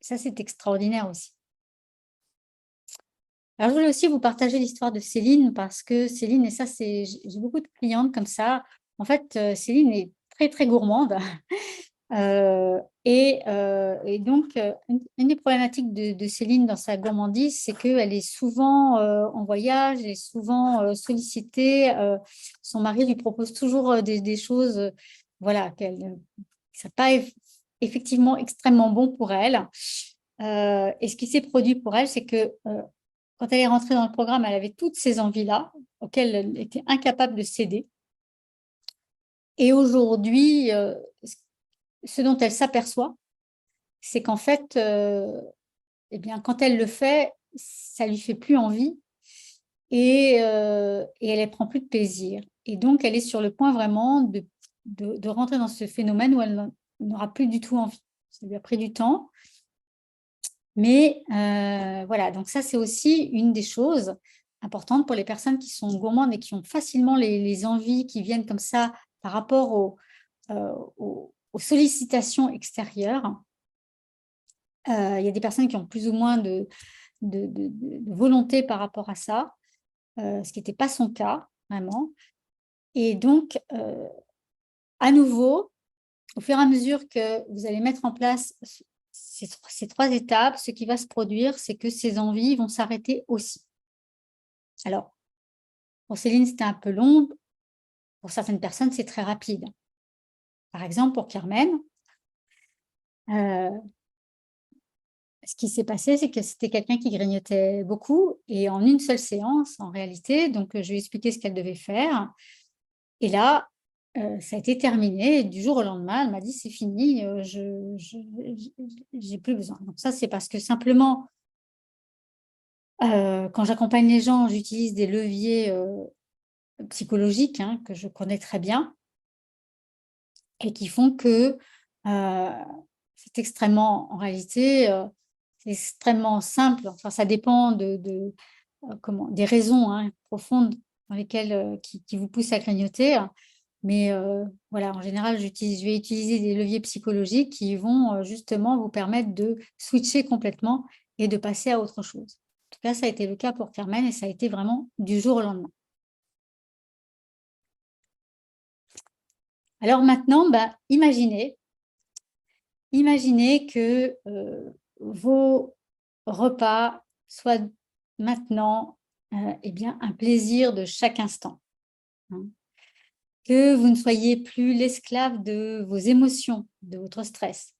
Ça, c'est extraordinaire aussi. Alors, je voulais aussi vous partager l'histoire de Céline parce que Céline, et ça, j'ai beaucoup de clientes comme ça. En fait, Céline est très, très gourmande. Et donc, une des problématiques de Céline dans sa gourmandise, c'est qu'elle est souvent en voyage, elle est souvent sollicitée. Son mari lui propose toujours des choses, voilà, qui ne sont pas effectivement extrêmement bon pour elle. Et ce qui s'est produit pour elle, c'est que quand elle est rentrée dans le programme, elle avait toutes ces envies-là auxquelles elle était incapable de céder. Et aujourd'hui, ce dont elle s'aperçoit, c'est qu'en fait, eh bien, quand elle le fait, ça lui fait plus envie et elle ne prend plus de plaisir. Et donc, elle est sur le point vraiment de rentrer dans ce phénomène où elle n'aura plus du tout envie. Ça lui a pris du temps. Mais voilà, donc ça, c'est aussi une des choses importantes pour les personnes qui sont gourmandes et qui ont facilement les envies qui viennent comme ça par rapport aux sollicitations extérieures. Il y a des personnes qui ont plus ou moins de volonté par rapport à ça, ce qui n'était pas son cas, vraiment. Et donc, à nouveau, au fur et à mesure que vous allez mettre en place ces 3 étapes, ce qui va se produire, c'est que ces envies vont s'arrêter aussi. Alors, pour Céline, c'était un peu long. Pour certaines personnes, c'est très rapide. Par exemple, pour Carmen, Ce qui s'est passé, c'est que c'était quelqu'un qui grignotait beaucoup et en une seule séance, en réalité. Donc, je lui ai expliqué ce qu'elle devait faire. Et là, ça a été terminé. Et du jour au lendemain, elle m'a dit: «C'est fini, je j'ai plus besoin». Donc ça, c'est parce que simplement, quand j'accompagne les gens, j'utilise des leviers, psychologiques, hein, que je connais très bien et qui font que, c'est extrêmement en réalité, c'est extrêmement simple. Enfin, ça dépend comment des raisons, hein, profondes dans lesquelles, qui vous poussent à grignoter. Mais, voilà, en général, je vais utiliser des leviers psychologiques qui vont, justement vous permettre de switcher complètement et de passer à autre chose. En tout cas, ça a été le cas pour Carmen et ça a été vraiment du jour au lendemain. Alors maintenant, bah, imaginez que, vos repas soient maintenant, eh bien, un plaisir de chaque instant, hein. Que vous ne soyez plus l'esclave de vos émotions, de votre stress.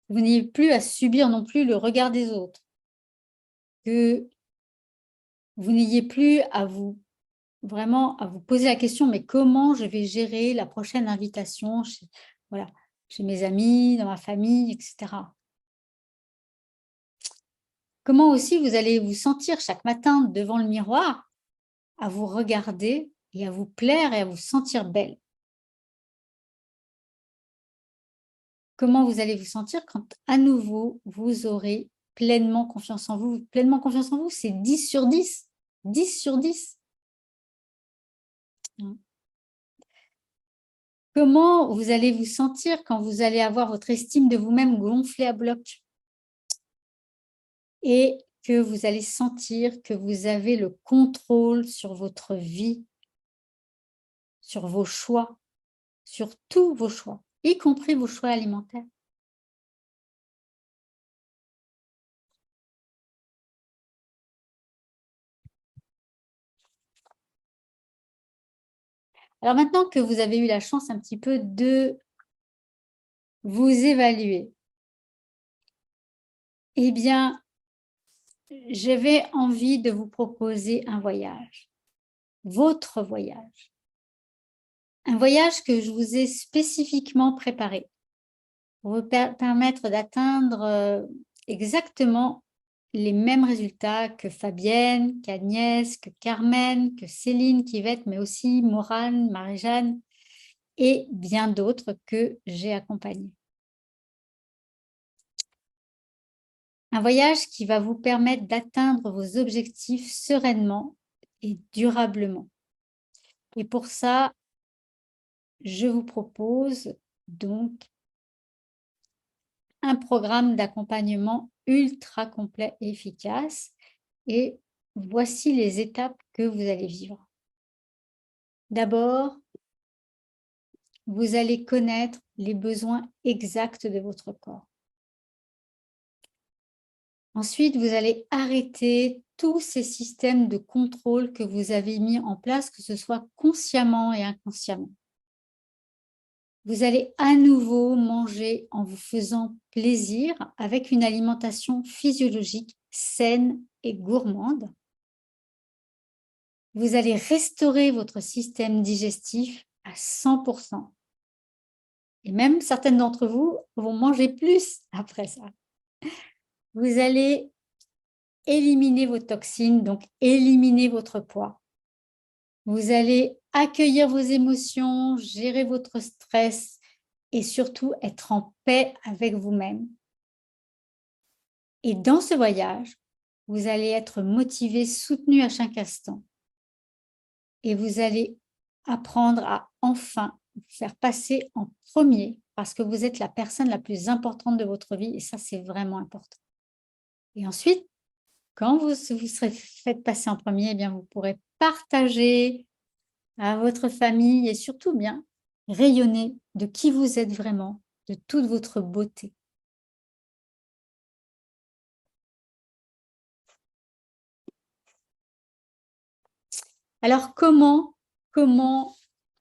Vous n'ayez plus à subir non plus le regard des autres. Que vous n'ayez plus à vous vraiment à vous poser la question: «Mais comment je vais gérer la prochaine invitation chez voilà, chez mes amis, dans ma famille?» et cetera. Comment aussi vous allez vous sentir chaque matin devant le miroir, à vous regarder et à vous plaire et à vous sentir belle? Comment vous allez vous sentir quand à nouveau vous aurez pleinement confiance en vous? Pleinement confiance en vous, c'est 10 sur 10, 10 sur 10. Mmh. Comment vous allez vous sentir quand vous allez avoir votre estime de vous-même gonflée à bloc et que vous allez sentir que vous avez le contrôle sur votre vie, sur vos choix, sur tous vos choix, y compris vos choix alimentaires? Alors maintenant que vous avez eu la chance un petit peu de vous évaluer, eh bien, j'avais envie de vous proposer un voyage, votre voyage. Un voyage que je vous ai spécifiquement préparé pour vous permettre d'atteindre exactement les mêmes résultats que Fabienne, qu'Agnès, que Carmen, que Céline, qu'Yvette, mais aussi Morane, Marie-Jeanne et bien d'autres que j'ai accompagnés. Un voyage qui va vous permettre d'atteindre vos objectifs sereinement et durablement. Et pour ça, je vous propose donc un programme d'accompagnement ultra complet et efficace. Et voici les étapes que vous allez vivre. D'abord, vous allez connaître les besoins exacts de votre corps. Ensuite, vous allez arrêter tous ces systèmes de contrôle que vous avez mis en place, que ce soit consciemment et inconsciemment. Vous allez à nouveau manger en vous faisant plaisir avec une alimentation physiologique saine et gourmande. Vous allez restaurer votre système digestif à 100%. Et même certaines d'entre vous vont manger plus après ça. Vous allez éliminer vos toxines, donc éliminer votre poids. Vous allez accueillir vos émotions, gérer votre stress et surtout être en paix avec vous-même. Et dans ce voyage, vous allez être motivé, soutenu à chaque instant. Et vous allez apprendre à enfin vous faire passer en premier parce que vous êtes la personne la plus importante de votre vie et ça, c'est vraiment important. Et ensuite, quand vous serez fait passer en premier, eh bien, vous pourrez partager à votre famille et surtout bien rayonner de qui vous êtes vraiment, de toute votre beauté. Alors comment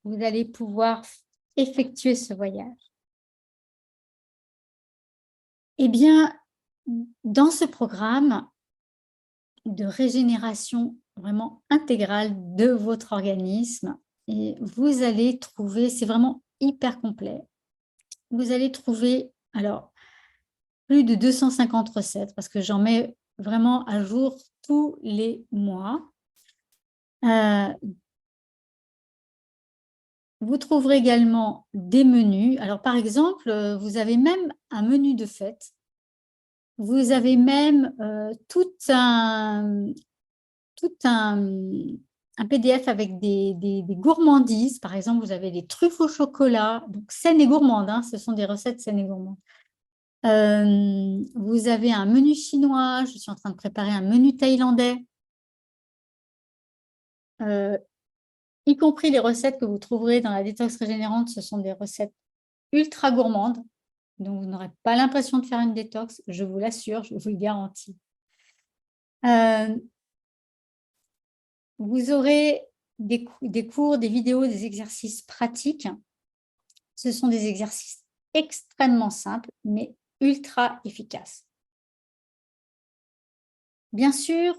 vous allez pouvoir effectuer ce voyage? Eh bien, dans ce programme de régénération vraiment intégrale de votre organisme, et vous allez trouver, c'est vraiment hyper complet, vous allez trouver, alors, plus de 250 recettes parce que j'en mets vraiment à jour tous les mois. Vous trouverez également des menus. Alors, par exemple, vous avez même un menu de fête. Vous avez même tout un PDF avec des gourmandises. Par exemple, vous avez des truffes au chocolat, donc saines et gourmandes, hein, ce sont des recettes saines et gourmandes. Vous avez un menu chinois, je suis en train de préparer un menu thaïlandais, y compris les recettes que vous trouverez dans la détox régénérante, ce sont des recettes ultra gourmandes, donc vous n'aurez pas l'impression de faire une détox, je vous l'assure, je vous le garantis. Vous aurez des cours, des vidéos, des exercices pratiques. Ce sont des exercices extrêmement simples, mais ultra efficaces. Bien sûr,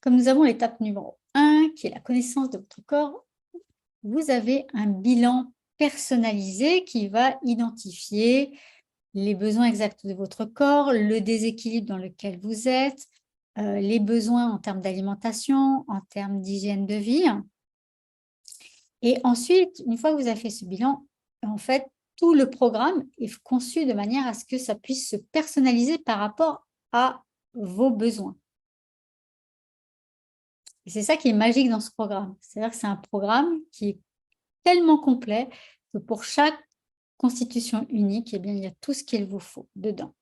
comme nous avons l'étape numéro 1, qui est la connaissance de votre corps, vous avez un bilan personnalisé qui va identifier les besoins exacts de votre corps, le déséquilibre dans lequel vous êtes, les besoins en termes d'alimentation, en termes d'hygiène de vie. Et ensuite, une fois que vous avez fait ce bilan, en fait, tout le programme est conçu de manière à ce que ça puisse se personnaliser par rapport à vos besoins. Et c'est ça qui est magique dans ce programme. C'est-à-dire que c'est un programme qui est tellement complet que pour chaque constitution unique, eh bien, il y a tout ce qu'il vous faut dedans.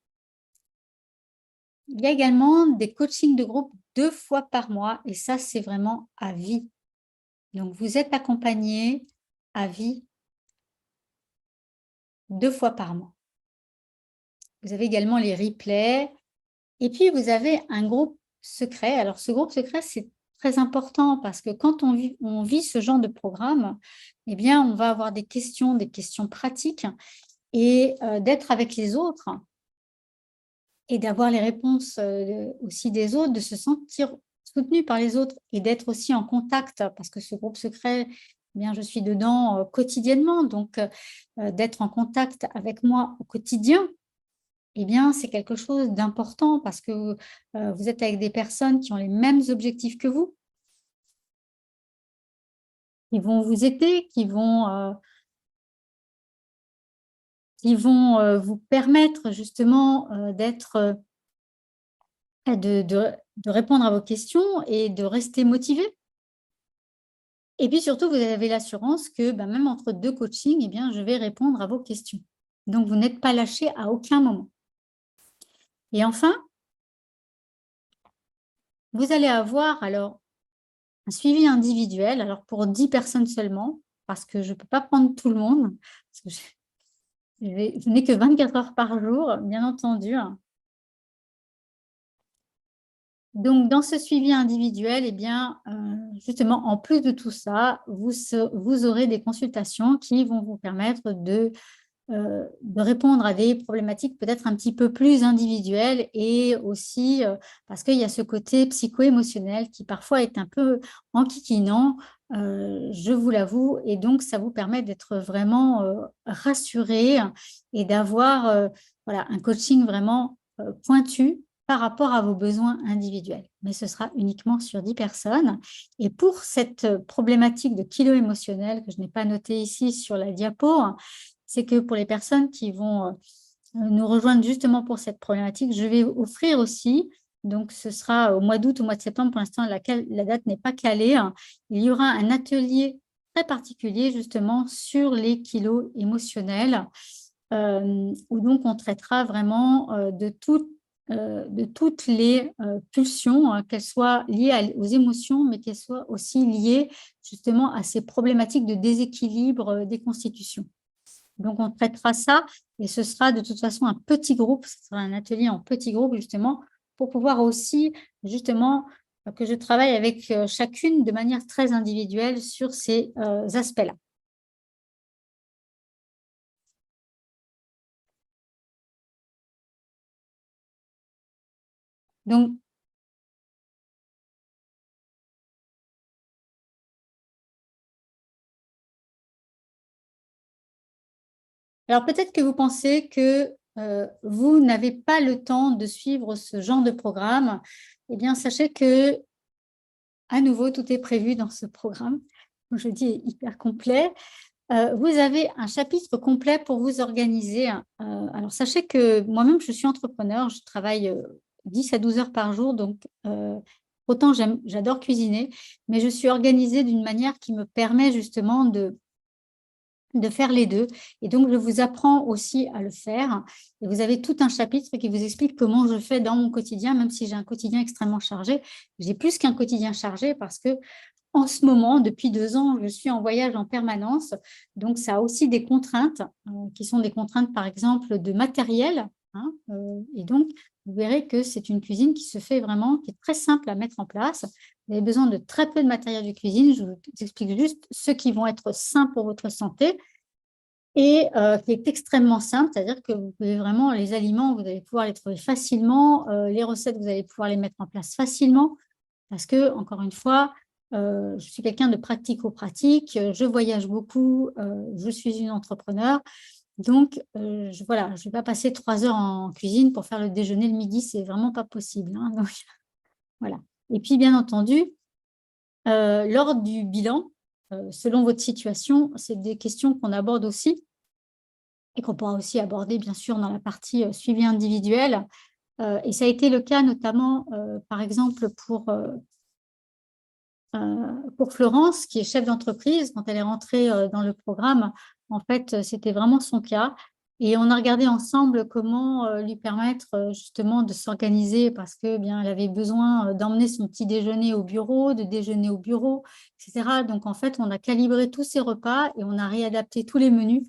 Il y a également des coachings de groupe 2 fois par mois et ça, c'est vraiment à vie. Donc, vous êtes accompagné à vie 2 fois par mois. Vous avez également les replays et puis vous avez un groupe secret. Alors, ce groupe secret, c'est très important parce que quand on vit ce genre de programme, eh bien, on va avoir des questions pratiques et d'être avec les autres et d'avoir les réponses aussi des autres, de se sentir soutenu par les autres et d'être aussi en contact, parce que ce groupe secret, eh bien, je suis dedans quotidiennement, donc d'être en contact avec moi au quotidien, eh bien, c'est quelque chose d'important parce que vous êtes avec des personnes qui ont les mêmes objectifs que vous, qui vont vous aider, qui vont vous permettre justement d'être de répondre à vos questions et de rester motivé. Et puis surtout, vous avez l'assurance que même entre 2 coachings, eh bien, je vais répondre à vos questions. Donc, vous n'êtes pas lâché à aucun moment. Et enfin, vous allez avoir alors un suivi individuel, alors pour 10 personnes seulement, parce que je ne peux pas prendre tout le monde, parce que je n'ai que 24 heures par jour, bien entendu. Donc, dans ce suivi individuel, eh bien, justement, en plus de tout ça, vous aurez des consultations qui vont vous permettre de répondre à des problématiques peut-être un petit peu plus individuelles et aussi parce qu'il y a ce côté psycho-émotionnel qui parfois est un peu enquiquinant, je vous l'avoue, et donc ça vous permet d'être vraiment rassuré et d'avoir voilà, un coaching vraiment pointu par rapport à vos besoins individuels. Mais ce sera uniquement sur 10 personnes. Et pour cette problématique de kilo émotionnel que je n'ai pas noté ici sur la diapo, c'est que pour les personnes qui vont nous rejoindre justement pour cette problématique, je vais offrir aussi, donc ce sera au mois d'août, au mois de septembre, pour l'instant la date n'est pas calée, hein. Il y aura un atelier très particulier justement sur les kilos émotionnels, où donc on traitera vraiment de toutes les pulsions, hein, qu'elles soient liées aux émotions, mais qu'elles soient aussi liées justement à ces problématiques de déséquilibre des constitutions. Donc, on traitera ça et ce sera de toute façon un petit groupe, ce sera un atelier en petit groupe justement pour pouvoir aussi justement que je travaille avec chacune de manière très individuelle sur ces aspects-là. Donc, alors peut-être que vous pensez que vous n'avez pas le temps de suivre ce genre de programme. Eh bien, sachez que à nouveau, tout est prévu dans ce programme. Comme je dis, est hyper complet. Vous avez un chapitre complet pour vous organiser. Alors, sachez que moi-même, je suis entrepreneur. Je travaille 10 à 12 heures par jour. Donc, autant j'adore cuisiner, mais je suis organisée d'une manière qui me permet justement de faire les deux. Et donc, je vous apprends aussi à le faire. Et vous avez tout un chapitre qui vous explique comment je fais dans mon quotidien, même si j'ai un quotidien extrêmement chargé. J'ai plus qu'un quotidien chargé parce que en ce moment, depuis 2 ans, je suis en voyage en permanence. Donc, ça a aussi des contraintes qui sont des contraintes, par exemple, de matériel. Hein, et donc, vous verrez que c'est une cuisine qui se fait vraiment, qui est très simple à mettre en place. Vous avez besoin de très peu de matériel de cuisine. Je vous explique juste ceux qui vont être sains pour votre santé et qui est extrêmement simple, c'est-à-dire que vous pouvez vraiment, les aliments, vous allez pouvoir les trouver facilement, les recettes, vous allez pouvoir les mettre en place facilement, parce que, encore une fois, je suis quelqu'un de pratico-pratique, je voyage beaucoup, je suis une entrepreneur, donc voilà, je ne vais pas passer 3 heures en cuisine pour faire le déjeuner le midi, c'est vraiment pas possible, hein, donc voilà. Et puis, bien entendu, lors du bilan, selon votre situation, c'est des questions qu'on aborde aussi et qu'on pourra aussi aborder, bien sûr, dans la partie suivi individuel. Et ça a été le cas notamment, par exemple, pour Florence, qui est chef d'entreprise. Quand elle est rentrée dans le programme, en fait, c'était vraiment son cas. Et on a regardé ensemble comment lui permettre justement de s'organiser parce que bien, elle avait besoin d'emmener son petit déjeuner au bureau, de déjeuner au bureau, etc. Donc, en fait, on a calibré tous ses repas et on a réadapté tous les menus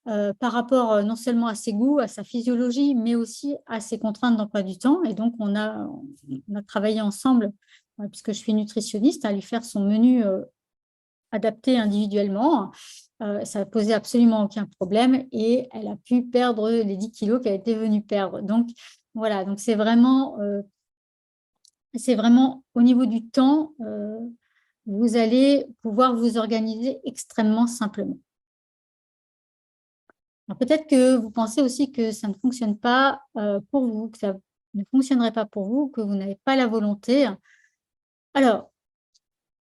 par rapport non seulement à ses goûts, à sa physiologie, mais aussi à ses contraintes d'emploi du temps. Et donc, on a travaillé ensemble, puisque je suis nutritionniste, à lui faire son menu adapté individuellement. Ça n'a posé absolument aucun problème et elle a pu perdre les 10 kilos qu'elle était venue perdre. Donc, voilà, donc c'est vraiment au niveau du temps, vous allez pouvoir vous organiser extrêmement simplement. Alors, peut-être que vous pensez aussi que ça ne fonctionne pas pour vous, que ça ne fonctionnerait pas pour vous, que vous n'avez pas la volonté. Alors,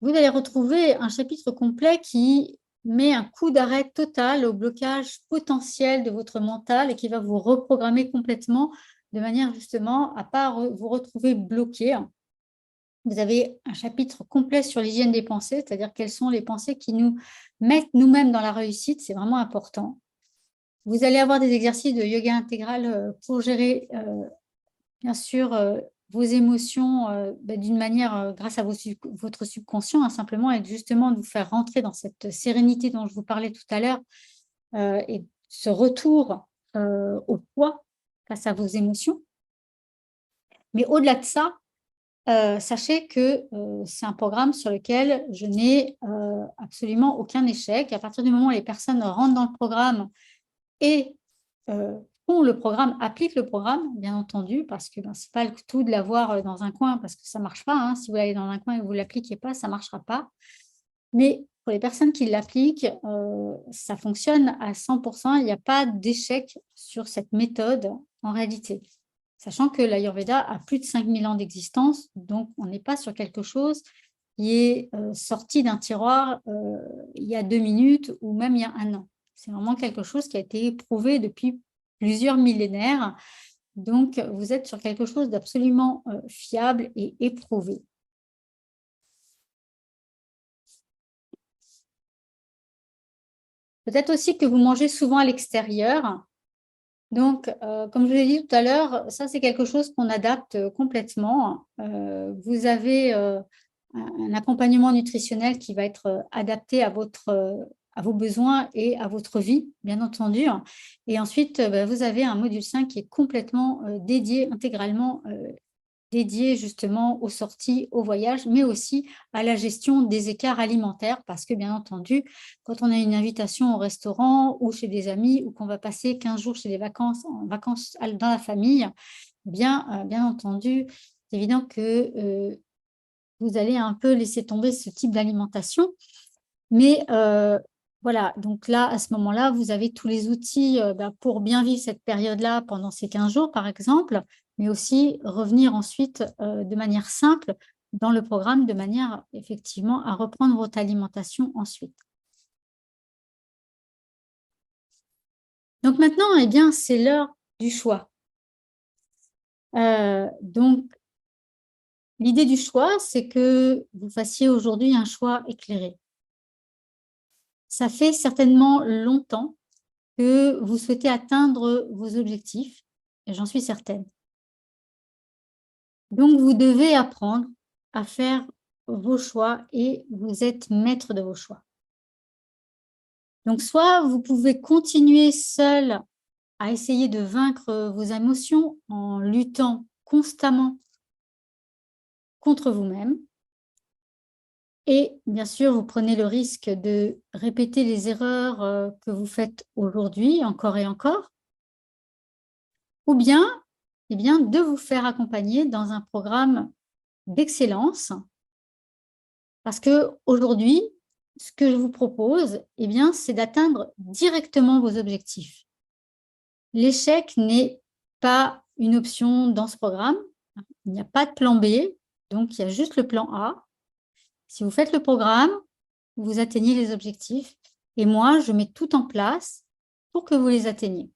vous allez retrouver un chapitre complet qui met un coup d'arrêt total au blocage potentiel de votre mental et qui va vous reprogrammer complètement de manière justement à ne pas vous retrouver bloqué. Vous avez un chapitre complet sur l'hygiène des pensées, c'est-à-dire quelles sont les pensées qui nous mettent nous-mêmes dans la réussite, c'est vraiment important. Vous allez avoir des exercices de yoga intégral pour gérer, bien sûr, vos émotions d'une manière, grâce à votre subconscient, hein, simplement, et justement de vous faire rentrer dans cette sérénité dont je vous parlais tout à l'heure et ce retour au poids face à vos émotions. Mais au-delà de ça, sachez que c'est un programme sur lequel je n'ai absolument aucun échec. À partir du moment où les personnes rentrent dans le programme et font le programme, appliquent le programme, bien entendu, parce que ce n'est pas le tout de l'avoir dans un coin, parce que ça ne marche pas. Hein. Si vous l'avez dans un coin et que vous ne l'appliquez pas, ça ne marchera pas. Mais pour les personnes qui l'appliquent, ça fonctionne à 100%. Il n'y a pas d'échec sur cette méthode en réalité. Sachant que l'Ayurveda a plus de 5000 ans d'existence, donc on n'est pas sur quelque chose qui est sorti d'un tiroir il y a 2 minutes ou même il y a 1 an. C'est vraiment quelque chose qui a été éprouvé depuis plusieurs millénaires. Donc, vous êtes sur quelque chose d'absolument fiable et éprouvé. Peut-être aussi que vous mangez souvent à l'extérieur. Donc, comme je l'ai dit tout à l'heure, ça, c'est quelque chose qu'on adapte complètement. Vous avez un accompagnement nutritionnel qui va être adapté à vos besoins et à votre vie, bien entendu. Et ensuite, vous avez un module 5 qui est complètement dédié, intégralement dédié justement aux sorties, aux voyages, mais aussi à la gestion des écarts alimentaires, parce que bien entendu, quand on a une invitation au restaurant ou chez des amis ou qu'on va passer 15 jours chez des vacances, en vacances dans la famille, bien entendu, c'est évident que vous allez un peu laisser tomber ce type d'alimentation. Mais voilà, donc là, à ce moment-là, vous avez tous les outils pour bien vivre cette période-là pendant ces 15 jours, par exemple, mais aussi revenir ensuite de manière simple dans le programme, de manière effectivement à reprendre votre alimentation ensuite. Donc maintenant, eh bien, c'est l'heure du choix. Donc, l'idée du choix, c'est que vous fassiez aujourd'hui un choix éclairé. Ça fait certainement longtemps que vous souhaitez atteindre vos objectifs, et j'en suis certaine. Donc, vous devez apprendre à faire vos choix et vous êtes maître de vos choix. Donc, soit vous pouvez continuer seul à essayer de vaincre vos émotions en luttant constamment contre vous-même. Et bien sûr, vous prenez le risque de répéter les erreurs que vous faites aujourd'hui, encore et encore. Ou bien, eh bien, de vous faire accompagner dans un programme d'excellence. Parce qu'aujourd'hui, ce que je vous propose, eh bien, c'est d'atteindre directement vos objectifs. L'échec n'est pas une option dans ce programme. Il n'y a pas de plan B, donc il y a juste le plan A. Si vous faites le programme, vous atteignez les objectifs. Et moi, je mets tout en place pour que vous les atteigniez.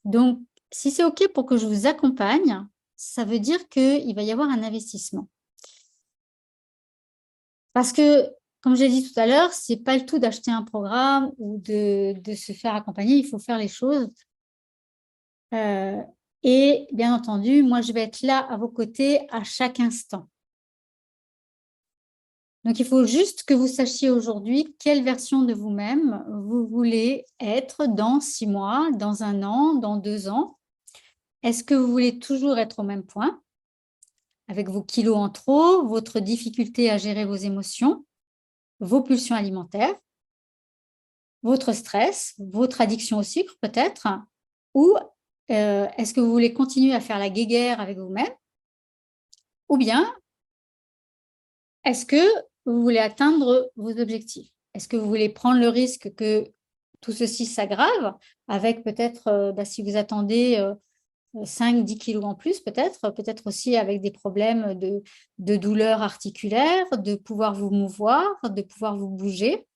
Donc, si c'est OK pour que je vous accompagne, ça veut dire qu'il va y avoir un investissement. Parce que, comme j'ai dit tout à l'heure, ce n'est pas le tout d'acheter un programme ou de se faire accompagner, il faut faire les choses. Et bien entendu, moi, je vais être là à vos côtés à chaque instant. Donc, il faut juste que vous sachiez aujourd'hui quelle version de vous-même vous voulez être dans 6 mois, dans 1 an, dans 2 ans. Est-ce que vous voulez toujours être au même point, avec vos kilos en trop, votre difficulté à gérer vos émotions, vos pulsions alimentaires, votre stress, votre addiction au sucre peut-être, ou est-ce que vous voulez continuer à faire la guéguerre avec vous-même, ou bien est-ce que vous voulez atteindre vos objectifs? Est-ce que vous voulez prendre le risque que tout ceci s'aggrave avec peut-être, si vous attendez 5-10 kilos en plus peut-être aussi avec des problèmes de douleurs articulaires, de pouvoir vous mouvoir, de pouvoir vous bouger?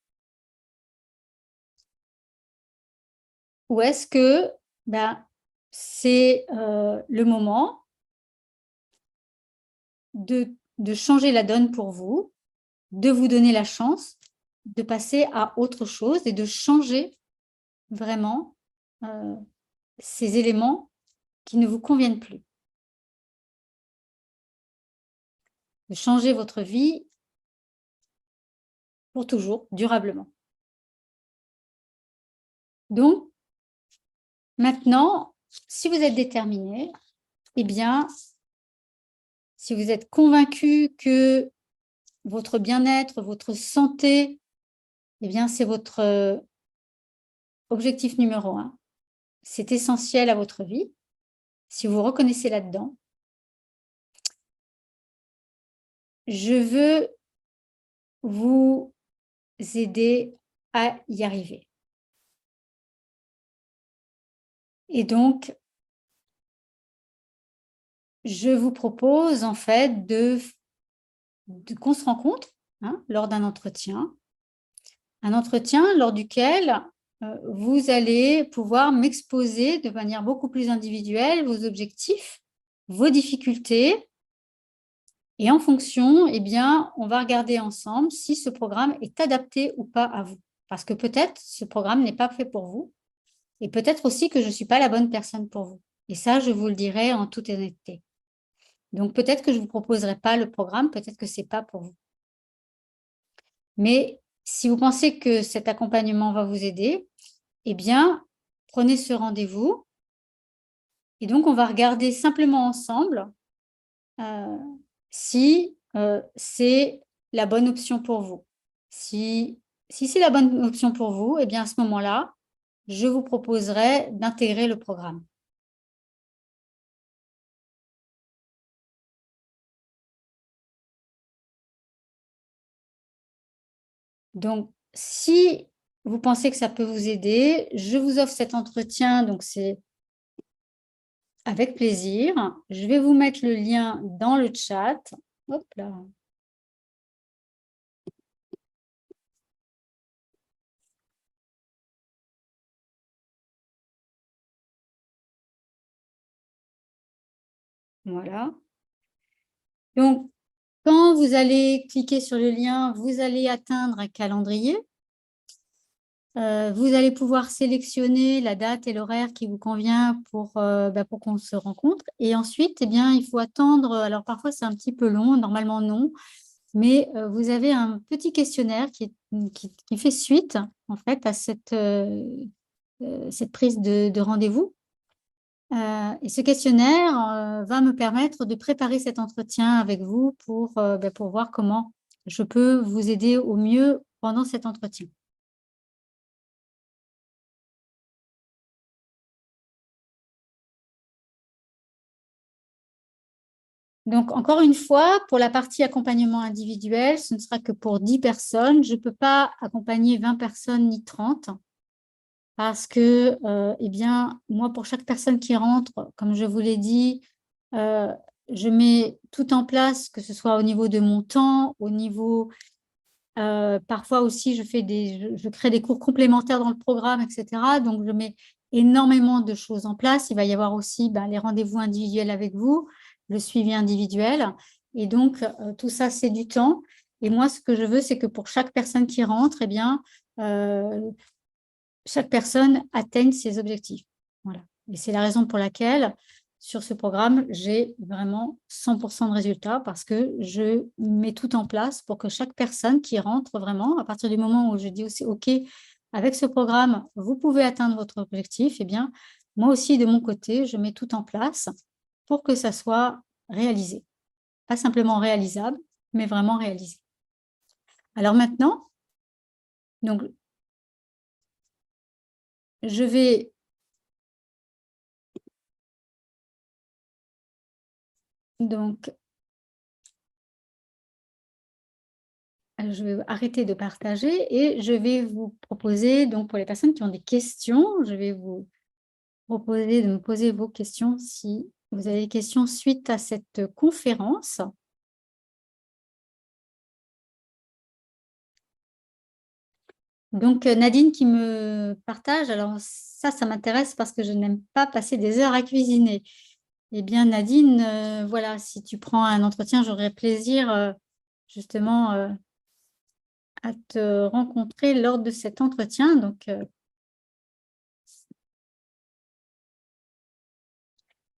Ou est-ce que c'est le moment de changer la donne pour vous, de vous donner la chance de passer à autre chose et de changer vraiment ces éléments qui ne vous conviennent plus. De changer votre vie pour toujours, durablement. Donc, maintenant, si vous êtes déterminé, eh bien, si vous êtes convaincu que votre bien-être, votre santé, eh bien, c'est votre objectif numéro 1. C'est essentiel à votre vie. Si vous vous reconnaissez là-dedans, je veux vous aider à y arriver. Et donc, je vous propose en fait qu'on se rencontre lors d'un entretien. Un entretien lors duquel vous allez pouvoir m'exposer de manière beaucoup plus individuelle vos objectifs, vos difficultés. Et en fonction, eh bien, on va regarder ensemble si ce programme est adapté ou pas à vous. Parce que peut-être ce programme n'est pas fait pour vous. Et peut-être aussi que je ne suis pas la bonne personne pour vous. Et ça, je vous le dirai en toute honnêteté. Donc, peut-être que je ne vous proposerai pas le programme, peut-être que ce n'est pas pour vous. Mais si vous pensez que cet accompagnement va vous aider, eh bien, prenez ce rendez-vous. Et donc, on va regarder simplement ensemble si c'est la bonne option pour vous. Si c'est la bonne option pour vous, eh bien, à ce moment-là, je vous proposerai d'intégrer le programme. Donc, si vous pensez que ça peut vous aider, je vous offre cet entretien, donc c'est avec plaisir. Je vais vous mettre le lien dans le chat. Hop là. Voilà. Donc, quand vous allez cliquer sur le lien, vous allez atteindre un calendrier. Vous allez pouvoir sélectionner la date et l'horaire qui vous convient pour qu'on se rencontre. Et ensuite, eh bien, il faut attendre. Alors, parfois, c'est un petit peu long, normalement non. Mais vous avez un petit questionnaire qui fait suite, en fait, à cette prise de rendez-vous. Et ce questionnaire va me permettre de préparer cet entretien avec vous pour voir comment je peux vous aider au mieux pendant cet entretien. Donc, encore une fois, pour la partie accompagnement individuel, ce ne sera que pour 10 personnes. Je ne peux pas accompagner 20 personnes ni 30 parce que, eh bien, moi, pour chaque personne qui rentre, comme je vous l'ai dit, euh, je mets tout en place, que ce soit au niveau de mon temps, au niveau, parfois aussi, je crée des cours complémentaires dans le programme, etc. Donc, je mets énormément de choses en place. Il va y avoir aussi les rendez-vous individuels avec vous, le suivi individuel. Et donc, tout ça, c'est du temps. Et moi, ce que je veux, c'est que pour chaque personne qui rentre, eh bien, chaque personne atteigne ses objectifs. Voilà. Et c'est la raison pour laquelle, sur ce programme, j'ai vraiment 100% de résultats parce que je mets tout en place pour que chaque personne qui rentre vraiment, à partir du moment où je dis aussi, OK, avec ce programme, vous pouvez atteindre votre objectif, eh bien, moi aussi, de mon côté, je mets tout en place pour que ça soit réalisé. Pas simplement réalisable, mais vraiment réalisé. Alors maintenant, donc, je vais donc je vais arrêter de partager et je vais vous proposer, donc pour les personnes qui ont des questions, je vais vous proposer de me poser vos questions si vous avez des questions suite à cette conférence. Donc Nadine qui me partage, alors ça m'intéresse parce que je n'aime pas passer des heures à cuisiner. Eh bien Nadine, voilà, si tu prends un entretien, j'aurai plaisir justement à te rencontrer lors de cet entretien. Donc,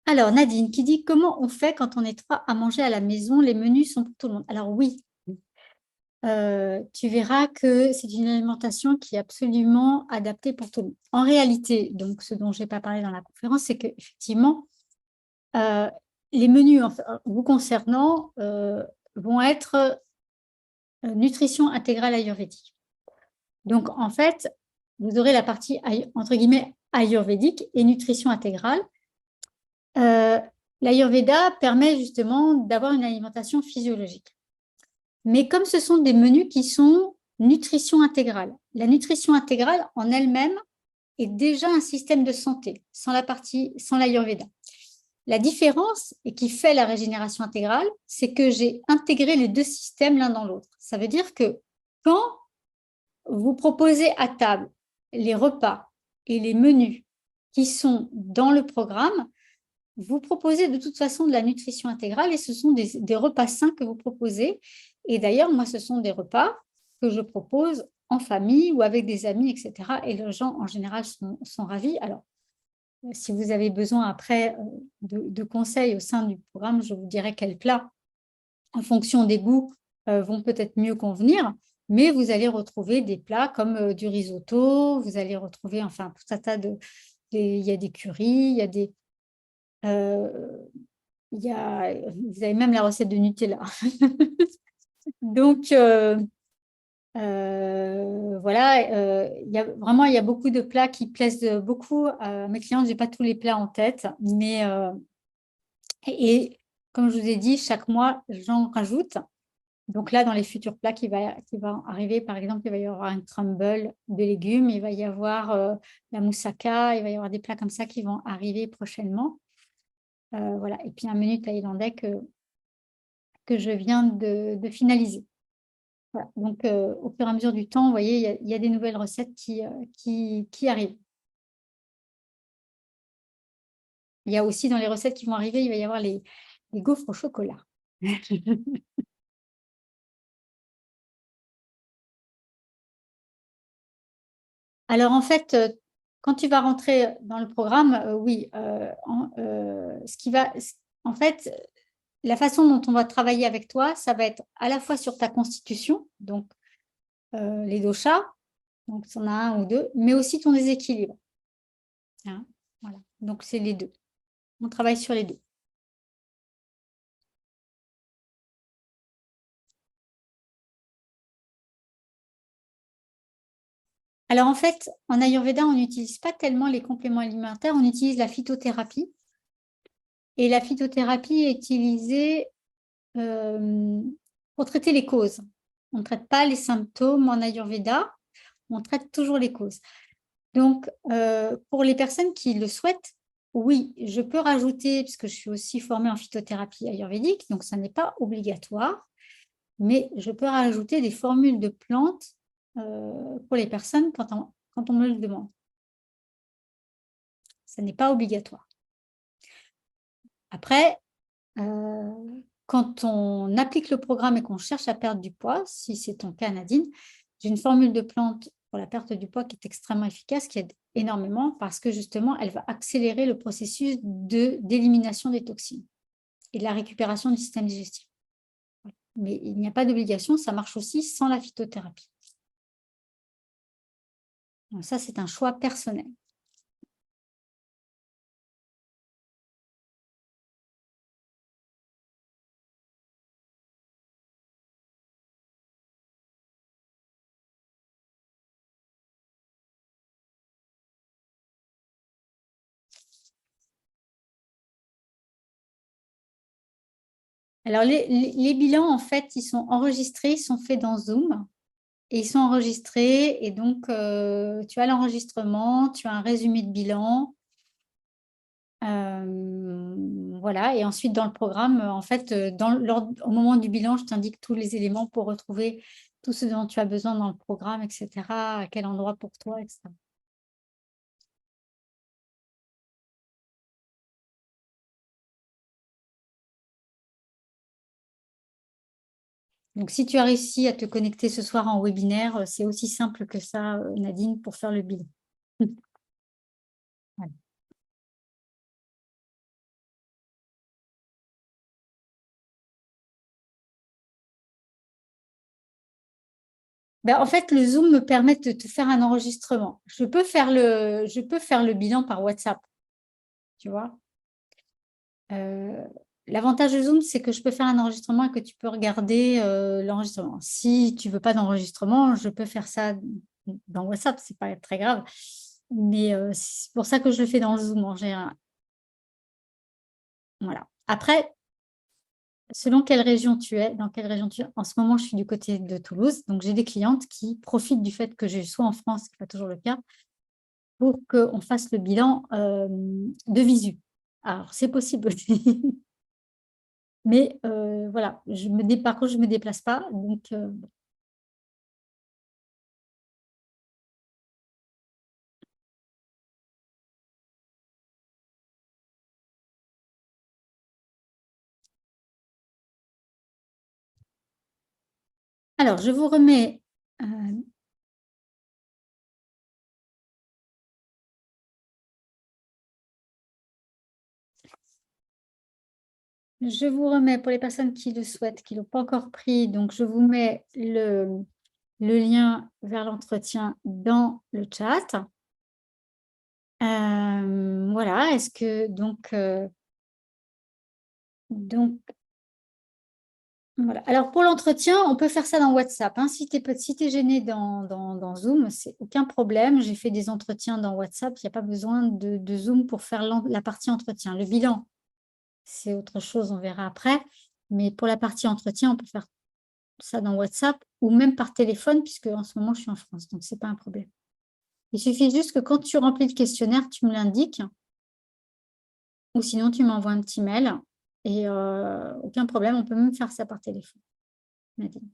alors, Nadine qui dit comment on fait quand on est trois à manger à la maison, les menus sont pour tout le monde. Alors oui, tu verras que c'est une alimentation qui est absolument adaptée pour tout le monde. En réalité, donc ce dont je n'ai pas parlé dans la conférence, c'est qu'effectivement, euh, les menus vous concernant vont être nutrition intégrale ayurvédique. Donc en fait, vous aurez la partie entre guillemets ayurvédique et nutrition intégrale. L'Ayurveda permet justement d'avoir une alimentation physiologique. Mais comme ce sont des menus qui sont nutrition intégrale, la nutrition intégrale en elle-même est déjà un système de santé sans l'Ayurveda. La différence, et qui fait la régénération intégrale, c'est que j'ai intégré les deux systèmes l'un dans l'autre. Ça veut dire que quand vous proposez à table les repas et les menus qui sont dans le programme, vous proposez de toute façon de la nutrition intégrale et ce sont des repas sains que vous proposez. Et d'ailleurs, moi, ce sont des repas que je propose en famille ou avec des amis, etc. Et les gens, en général, sont ravis. Alors, si vous avez besoin après de conseils au sein du programme, je vous dirai quels plats, en fonction des goûts, vont peut-être mieux convenir. Mais vous allez retrouver des plats comme du risotto, vous allez retrouver, enfin, tout un tas il y a des currys, il y a des, vous avez même la recette de Nutella. Donc, voilà, il y a beaucoup de plats qui plaisent beaucoup à mes clients. Je n'ai pas tous les plats en tête, mais et comme je vous ai dit, chaque mois, j'en rajoute. Donc là, dans les futurs plats qui va arriver, par exemple, il va y avoir un crumble de légumes, il va y avoir la moussaka, il va y avoir des plats comme ça qui vont arriver prochainement. Voilà. Et puis un menu thaïlandais que je viens de finaliser. Voilà. Donc, au fur et à mesure du temps, vous voyez, il y a des nouvelles recettes qui arrivent. Il y a aussi dans les recettes qui vont arriver, il va y avoir les gaufres au chocolat. Alors, en fait, quand tu vas rentrer dans le programme, oui, en fait, la façon dont on va travailler avec toi, ça va être à la fois sur ta constitution, donc les doshas, donc tu en as un ou deux, mais aussi ton déséquilibre, hein, voilà. Donc, c'est les deux. On travaille sur les deux. Alors, en fait, en Ayurveda, on n'utilise pas tellement les compléments alimentaires, on utilise la phytothérapie. Et la phytothérapie est utilisée pour traiter les causes. On ne traite pas les symptômes en Ayurveda, on traite toujours les causes. Donc, pour les personnes qui le souhaitent, oui, je peux rajouter, puisque je suis aussi formée en phytothérapie ayurvédique, donc ça n'est pas obligatoire, mais je peux rajouter des formules de plantes pour les personnes quand on me le demande. Ça n'est pas obligatoire. Après, quand on applique le programme et qu'on cherche à perdre du poids, si c'est ton cas, Nadine, j'ai une formule de plante pour la perte du poids qui est extrêmement efficace, qui aide énormément parce que justement, elle va accélérer le processus d'élimination des toxines et de la récupération du système digestif. Mais il n'y a pas d'obligation, ça marche aussi sans la phytothérapie. Donc ça, c'est un choix personnel. Alors, les bilans, en fait, ils sont enregistrés, ils sont faits dans Zoom. Et ils sont enregistrés et donc tu as l'enregistrement, tu as un résumé de bilan. Voilà, et ensuite dans le programme, en fait, au moment du bilan, je t'indique tous les éléments pour retrouver tout ce dont tu as besoin dans le programme, etc., à quel endroit pour toi, etc. Donc, si tu as réussi à te connecter ce soir en webinaire, c'est aussi simple que ça, Nadine, pour faire le bilan. Voilà. Ben, en fait, le Zoom me permet de te faire un enregistrement. Je peux faire le bilan par WhatsApp, tu vois. L'avantage de Zoom, c'est que je peux faire un enregistrement et que tu peux regarder l'enregistrement. Si tu veux pas d'enregistrement, je peux faire ça dans WhatsApp, c'est pas très grave. Mais c'est pour ça que je le fais dans le Zoom en général. Voilà. Après, selon quelle région tu es, dans quelle région tu es, en ce moment, je suis du côté de Toulouse, donc j'ai des clientes qui profitent du fait que je sois en France, ce qui n'est pas toujours le cas, pour qu'on fasse le bilan de visu. Alors, c'est possible aussi. Mais voilà, par contre, je ne me déplace pas. Donc, alors, euh, je vous remets pour les personnes qui le souhaitent, qui ne l'ont pas encore pris. Donc, je vous mets le lien vers l'entretien dans le chat. Voilà, est-ce que donc voilà. Alors pour l'entretien, on peut faire ça dans WhatsApp, hein. Si tu es gêné dans Zoom, c'est aucun problème. J'ai fait des entretiens dans WhatsApp, il n'y a pas besoin de Zoom pour faire la partie entretien. Le bilan, c'est autre chose, on verra après. Mais pour la partie entretien, on peut faire ça dans WhatsApp ou même par téléphone, puisque en ce moment, je suis en France, donc ce n'est pas un problème. Il suffit juste que quand tu remplis le questionnaire, tu me l'indiques, ou sinon, tu m'envoies un petit mail, et aucun problème, on peut même faire ça par téléphone, Nadine.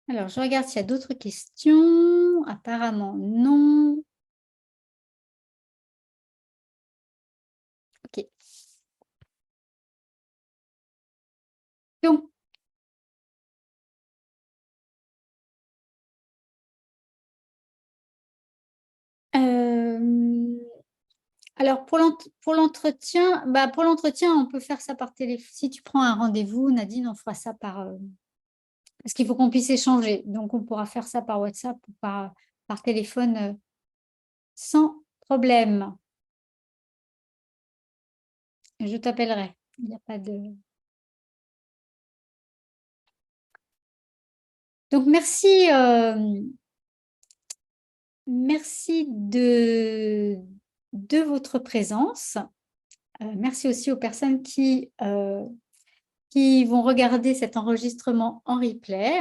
Alors, je regarde s'il y a d'autres questions. Apparemment, non. OK. Donc, alors, pour l'entretien, on peut faire ça par téléphone. Si tu prends un rendez-vous, Nadine, on fera ça par... parce qu'il faut qu'on puisse échanger. Donc, on pourra faire ça par WhatsApp ou par téléphone sans problème. Je t'appellerai. Il n'y a pas de... Donc, merci de votre présence. Merci aussi aux personnes qui vont regarder cet enregistrement en replay.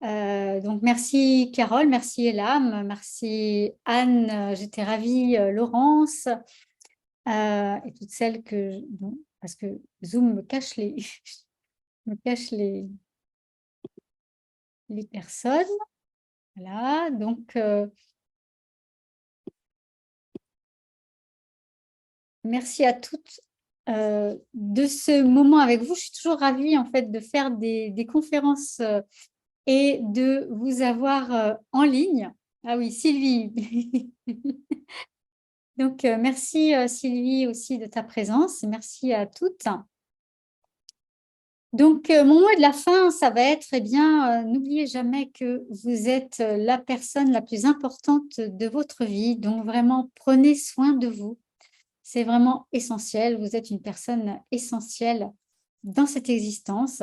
Donc, merci Carole, merci Elam, merci Anne, j'étais ravie, Laurence, et toutes celles que... Bon, parce que Zoom me cache me cache les personnes. Voilà, donc merci à toutes de ce moment avec vous. Je suis toujours ravie en fait de faire des conférences et de vous avoir en ligne. Ah oui, Sylvie. Donc, merci Sylvie aussi de ta présence. Merci à toutes. Donc, mon mot de la fin, ça va être, eh bien, n'oubliez jamais que vous êtes la personne la plus importante de votre vie. Donc, vraiment, prenez soin de vous. C'est vraiment essentiel. Vous êtes une personne essentielle dans cette existence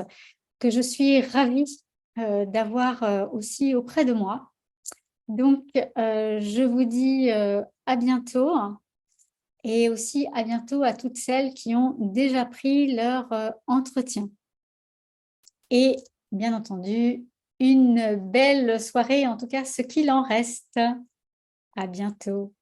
que je suis ravie d'avoir aussi auprès de moi. Donc, je vous dis à bientôt et aussi à bientôt à toutes celles qui ont déjà pris leur entretien. Et bien entendu, une belle soirée, en tout cas ce qu'il en reste. À bientôt.